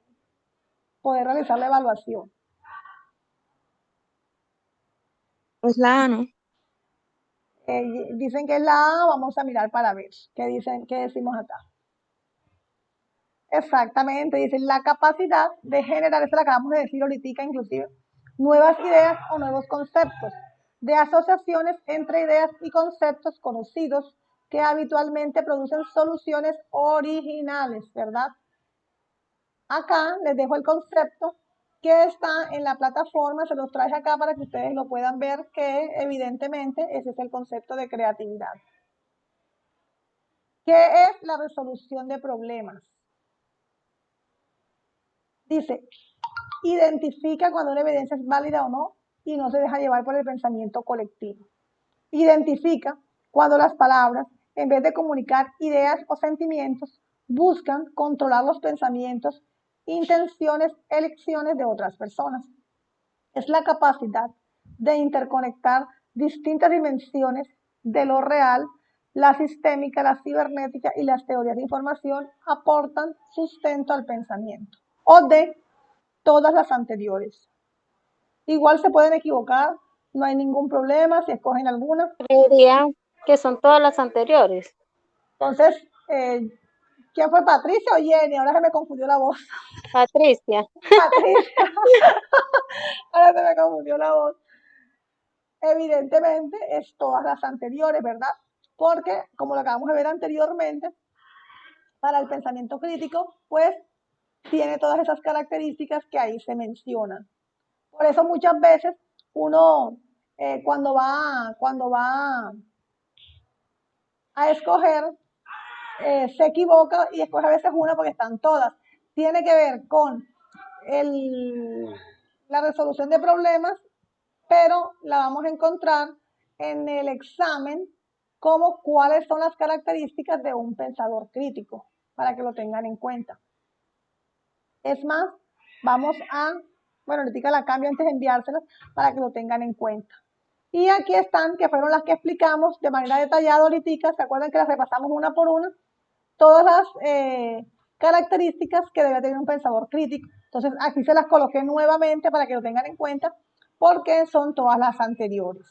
poder realizar la evaluación. Es la A, ¿no? Dicen que es la A, vamos a mirar para ver qué dicen, qué decimos acá. Exactamente, dicen la capacidad de generar, eso lo acabamos de decir ahorita inclusive, nuevas ideas o nuevos conceptos, de asociaciones entre ideas y conceptos conocidos que habitualmente producen soluciones originales, ¿verdad? Acá les dejo el concepto que está en la plataforma, se los traje acá para que ustedes lo puedan ver, que evidentemente ese es el concepto de creatividad. ¿Qué es la resolución de problemas? Dice, identifica cuando una evidencia es válida o no y no se deja llevar por el pensamiento colectivo. Identifica cuando las palabras, en vez de comunicar ideas o sentimientos, buscan controlar los pensamientos, intenciones, elecciones de otras personas. Es la capacidad de interconectar distintas dimensiones de lo real. La sistémica, la cibernética y las teorías de información aportan sustento al pensamiento, o de todas las anteriores. Igual se pueden equivocar, no hay ningún problema si escogen alguna. Creería que son todas las anteriores. Entonces, ¿quién fue, Patricia o Jenny? Ahora se me confundió la voz. Patricia. Patricia. Ahora se me confundió la voz. Evidentemente es todas las anteriores, ¿verdad? Porque, como lo acabamos de ver anteriormente, para el pensamiento crítico, pues tiene todas esas características que ahí se mencionan. Por eso muchas veces uno cuando va a escoger se equivoca y escoge a veces una porque están todas. Tiene que ver con la resolución de problemas, pero la vamos a encontrar en el examen como cuáles son las características de un pensador crítico, para que lo tengan en cuenta. Es más, vamos a, bueno, ahorita la cambio antes de enviárselas para que lo tengan en cuenta. Y aquí están, que fueron las que explicamos de manera detallada ahorita, ¿se acuerdan que las repasamos una por una? Todas las características que debe tener un pensador crítico. Entonces, aquí se las coloqué nuevamente para que lo tengan en cuenta, porque son todas las anteriores.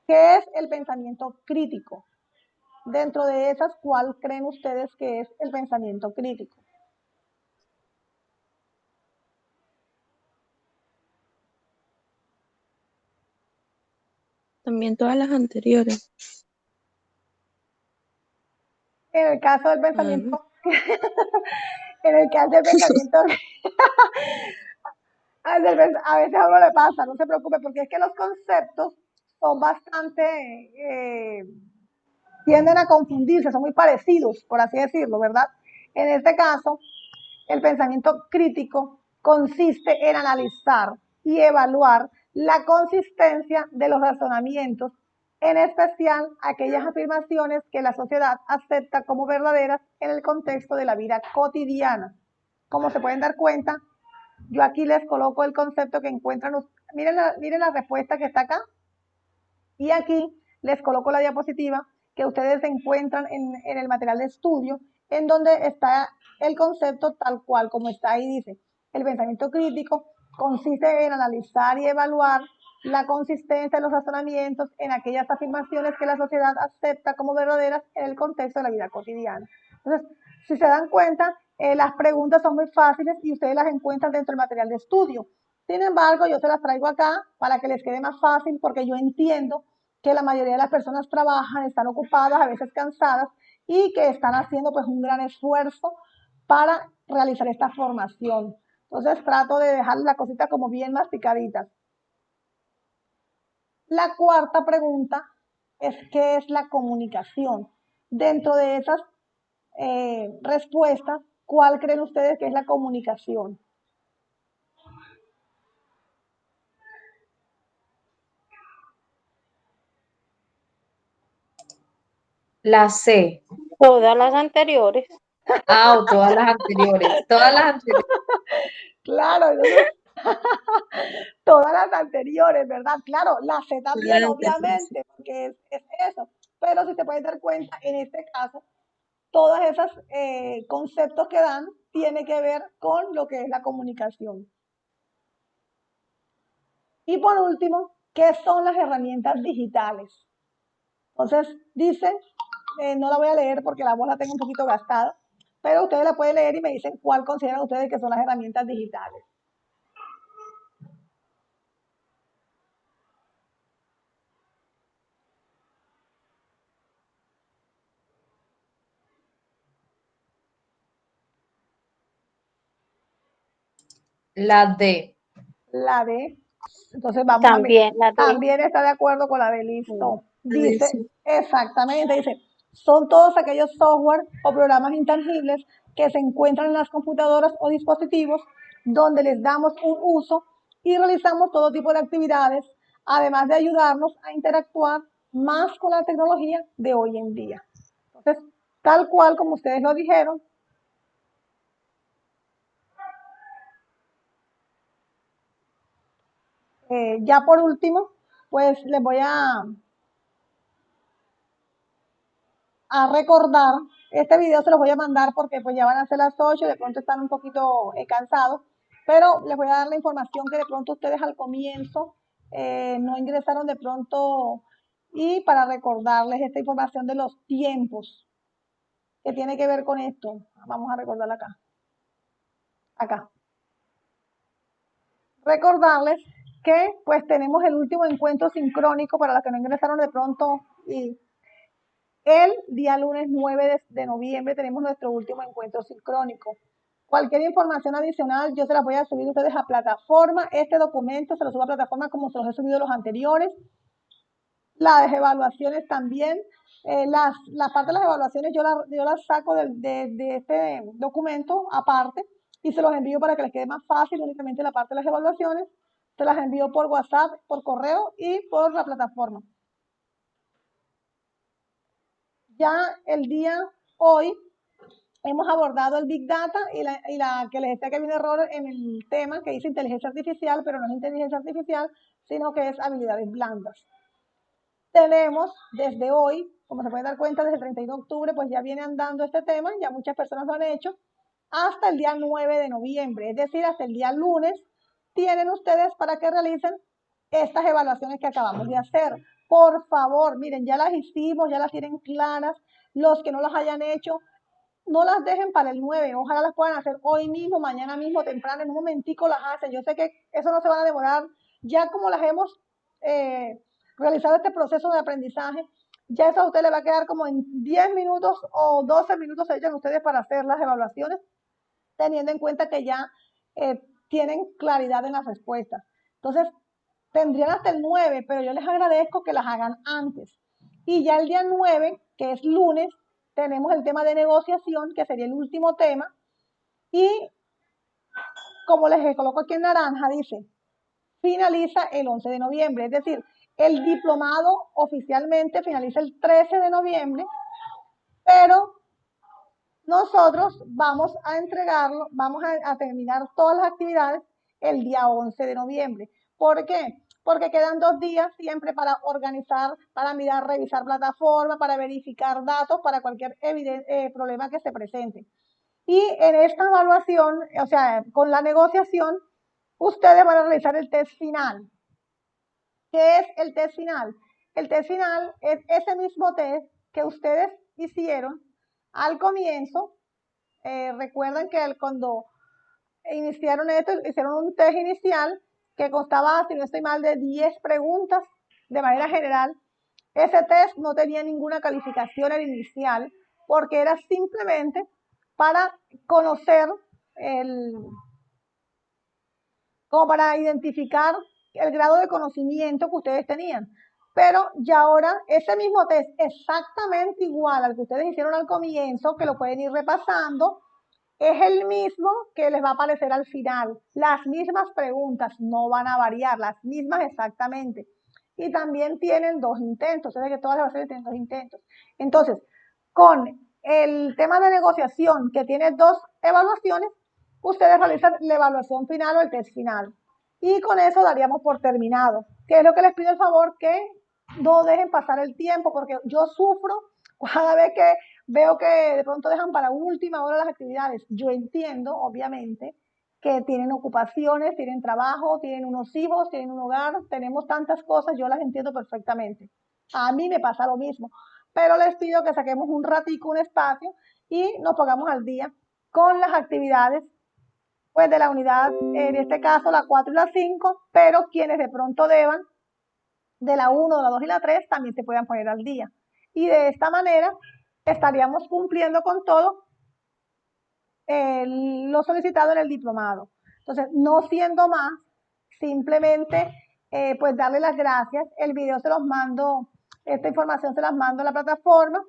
¿Qué es el pensamiento crítico? Dentro de esas, ¿cuál creen ustedes que es el pensamiento crítico? También todas las anteriores. En el caso del pensamiento, en el caso del pensamiento, a veces a uno le pasa, no se preocupe, porque es que los conceptos son bastante, tienden a confundirse, son muy parecidos, por así decirlo, ¿verdad? En este caso, el pensamiento crítico consiste en analizar y evaluar la consistencia de los razonamientos, en especial aquellas afirmaciones que la sociedad acepta como verdaderas en el contexto de la vida cotidiana. Como se pueden dar cuenta, yo aquí les coloco el concepto que encuentran, miren la respuesta que está acá, y aquí les coloco la diapositiva que ustedes encuentran en el material de estudio, en donde está el concepto tal cual como está ahí. Dice, el pensamiento crítico consiste en analizar y evaluar la consistencia de los razonamientos en aquellas afirmaciones que la sociedad acepta como verdaderas en el contexto de la vida cotidiana. Entonces, si se dan cuenta, las preguntas son muy fáciles y ustedes las encuentran dentro del material de estudio. Sin embargo, yo se las traigo acá para que les quede más fácil, porque yo entiendo que la mayoría de las personas trabajan, están ocupadas, a veces cansadas, y que están haciendo pues un gran esfuerzo para realizar esta formación. Entonces trato de dejar la cosita como bien masticaditas. La cuarta pregunta es: ¿qué es la comunicación? Dentro de esas respuestas, ¿cuál creen ustedes que es la comunicación? La C. Todas las anteriores. O todas las anteriores. Todas las anteriores. Claro, entonces, todas las anteriores, ¿verdad? Claro, la C también, obviamente, porque es eso. Pero si te puedes dar cuenta, en este caso, todos esos conceptos que dan tienen que ver con lo que es la comunicación. Y por último, ¿qué son las herramientas digitales? Entonces, dice, no la voy a leer porque la voz la tengo un poquito gastada, pero ustedes la pueden leer y me dicen cuál consideran ustedes que son las herramientas digitales. La D. La D. Entonces vamos También la D. también está de acuerdo con la de listo. Dice, exactamente, dice, son todos aquellos software o programas intangibles que se encuentran en las computadoras o dispositivos donde les damos un uso y realizamos todo tipo de actividades, además de ayudarnos a interactuar más con la tecnología de hoy en día. Entonces, tal cual como ustedes lo dijeron, ya por último, pues les voy a recordar, este video se los voy a mandar porque pues ya van a ser las 8, de pronto están un poquito cansados, pero les voy a dar la información que de pronto ustedes al comienzo no ingresaron de pronto, y para recordarles esta información de los tiempos que tiene que ver con esto. Vamos a recordarla acá. Recordarles que pues tenemos el último encuentro sincrónico para los que no ingresaron de pronto y el día lunes 9 de noviembre tenemos nuestro último encuentro sincrónico. Cualquier información adicional yo se las voy a subir a ustedes a plataforma. Este documento se lo subo a plataforma como se los he subido los anteriores. Las evaluaciones también. La parte de las evaluaciones yo las saco de este documento aparte y se los envío para que les quede más fácil. Únicamente la parte de las evaluaciones se las envío por WhatsApp, por correo y por la plataforma. Ya el día hoy hemos abordado el Big Data y la que les decía que había un error en el tema que dice inteligencia artificial, pero no es inteligencia artificial, sino que es habilidades blandas. Tenemos desde hoy, como se pueden dar cuenta, desde el 31 de octubre, pues ya viene andando este tema, ya muchas personas lo han hecho, hasta el día 9 de noviembre, es decir, hasta el día lunes, tienen ustedes para que realicen estas evaluaciones que acabamos de hacer. Por favor, miren, ya las hicimos, ya las tienen claras. Los que no las hayan hecho, no las dejen para el 9. Ojalá las puedan hacer hoy mismo, mañana mismo, temprano, en un momentico las hacen. Yo sé que eso no se van a demorar. Ya como las hemos realizado este proceso de aprendizaje, ya eso a usted le va a quedar como en 10 minutos o 12 minutos se echan ustedes para hacer las evaluaciones, teniendo en cuenta que ya tienen claridad en las respuestas. Entonces, tendrían hasta el 9, pero yo les agradezco que las hagan antes. Y ya el día 9, que es lunes, tenemos el tema de negociación, que sería el último tema. Y como les coloco aquí en naranja, dice, finaliza el 11 de noviembre. Es decir, el diplomado oficialmente finaliza el 13 de noviembre, pero nosotros vamos a entregarlo, vamos a terminar todas las actividades el día 11 de noviembre. ¿Por qué? Porque quedan 2 días siempre para organizar, para mirar, revisar plataforma, para verificar datos, para cualquier problema que se presente. Y en esta evaluación, o sea, con la negociación, ustedes van a realizar el test final. ¿Qué es el test final? El test final es ese mismo test que ustedes hicieron al comienzo. Recuerdan que cuando iniciaron esto, hicieron un test inicial que constaba, si no estoy mal, de 10 preguntas de manera general. Ese test no tenía ninguna calificación al inicial porque era simplemente para conocer como para identificar el grado de conocimiento que ustedes tenían. Pero ya ahora ese mismo test exactamente igual al que ustedes hicieron al comienzo, que lo pueden ir repasando, es el mismo que les va a aparecer al final. Las mismas preguntas no van a variar, las mismas exactamente. Y también tienen 2 intentos, o sea que todas las evaluaciones tienen 2 intentos. Entonces, con el tema de negociación que tiene 2 evaluaciones, ustedes realizan la evaluación final o el test final. Y con eso daríamos por terminado. Que es lo que les pido el favor, que no dejen pasar el tiempo, porque yo sufro cada vez que veo que de pronto dejan para última hora las actividades. Yo entiendo, obviamente, que tienen ocupaciones, tienen trabajo, tienen unos hijos, tienen un hogar, tenemos tantas cosas, yo las entiendo perfectamente. A mí me pasa lo mismo, pero les pido que saquemos un ratico, un espacio y nos pongamos al día con las actividades pues de la unidad, en este caso la 4 y la 5, pero quienes de pronto deban de la 1, de la 2 y la 3 también se puedan poner al día. Y de esta manera estaríamos cumpliendo con todo lo solicitado en el diplomado. Entonces, no siendo más, simplemente pues darle las gracias. El video se los mando, esta información se las mando a la plataforma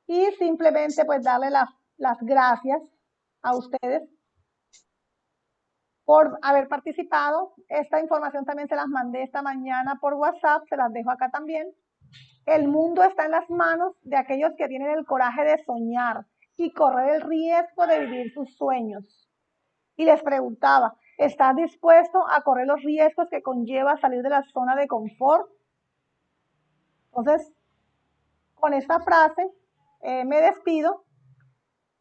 y simplemente pues darle las gracias a ustedes por haber participado. Esta información también se las mandé esta mañana por WhatsApp, se las dejo acá también. El mundo está en las manos de aquellos que tienen el coraje de soñar y correr el riesgo de vivir sus sueños. Y les preguntaba, ¿estás dispuesto a correr los riesgos que conlleva salir de la zona de confort? Entonces, con esta frase me despido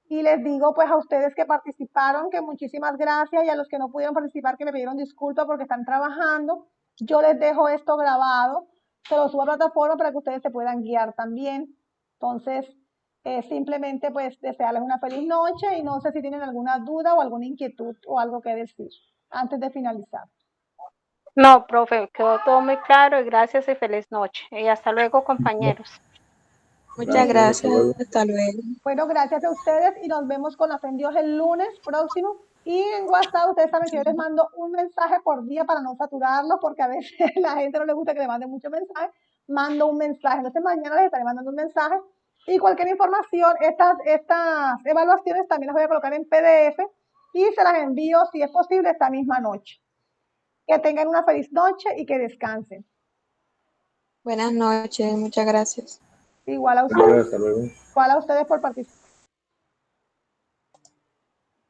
y les digo pues a ustedes que participaron que muchísimas gracias, y a los que no pudieron participar que me pidieron disculpas porque están trabajando. Yo les dejo esto grabado, se lo subo a la plataforma para que ustedes se puedan guiar también. Entonces, simplemente pues desearles una feliz noche y no sé si tienen alguna duda o alguna inquietud o algo que decir antes de finalizar. No, profe, quedó todo muy claro y gracias y feliz noche. Y hasta luego, compañeros. Muchas Listo. gracias. Hasta luego. Bueno, gracias a ustedes y nos vemos con la fe en Dios el lunes próximo. Y en WhatsApp, ustedes saben que yo les mando un mensaje por día para no saturarlo, porque a veces a la gente no le gusta que le manden muchos mensajes. Mando un mensaje. Entonces mañana les estaré mandando un mensaje. Y cualquier información, estas evaluaciones también las voy a colocar en PDF y se las envío, si es posible, esta misma noche. Que tengan una feliz noche y que descansen. Buenas noches. Muchas gracias. Igual a ustedes, Hasta luego. igual a ustedes por participar.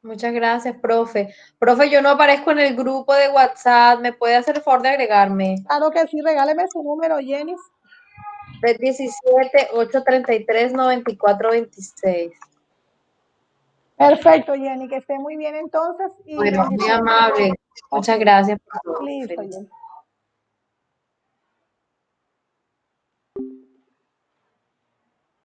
Muchas gracias, profe. Profe, yo no aparezco en el grupo de WhatsApp. ¿Me puede hacer el favor de agregarme? Claro que sí, regáleme su número, Jenny. 317-833-9426. Perfecto, Jenny, que esté muy bien entonces y Bueno, muy bendiciones. amable. Muchas Ok, gracias por todo. listo, Feliz. Jenny.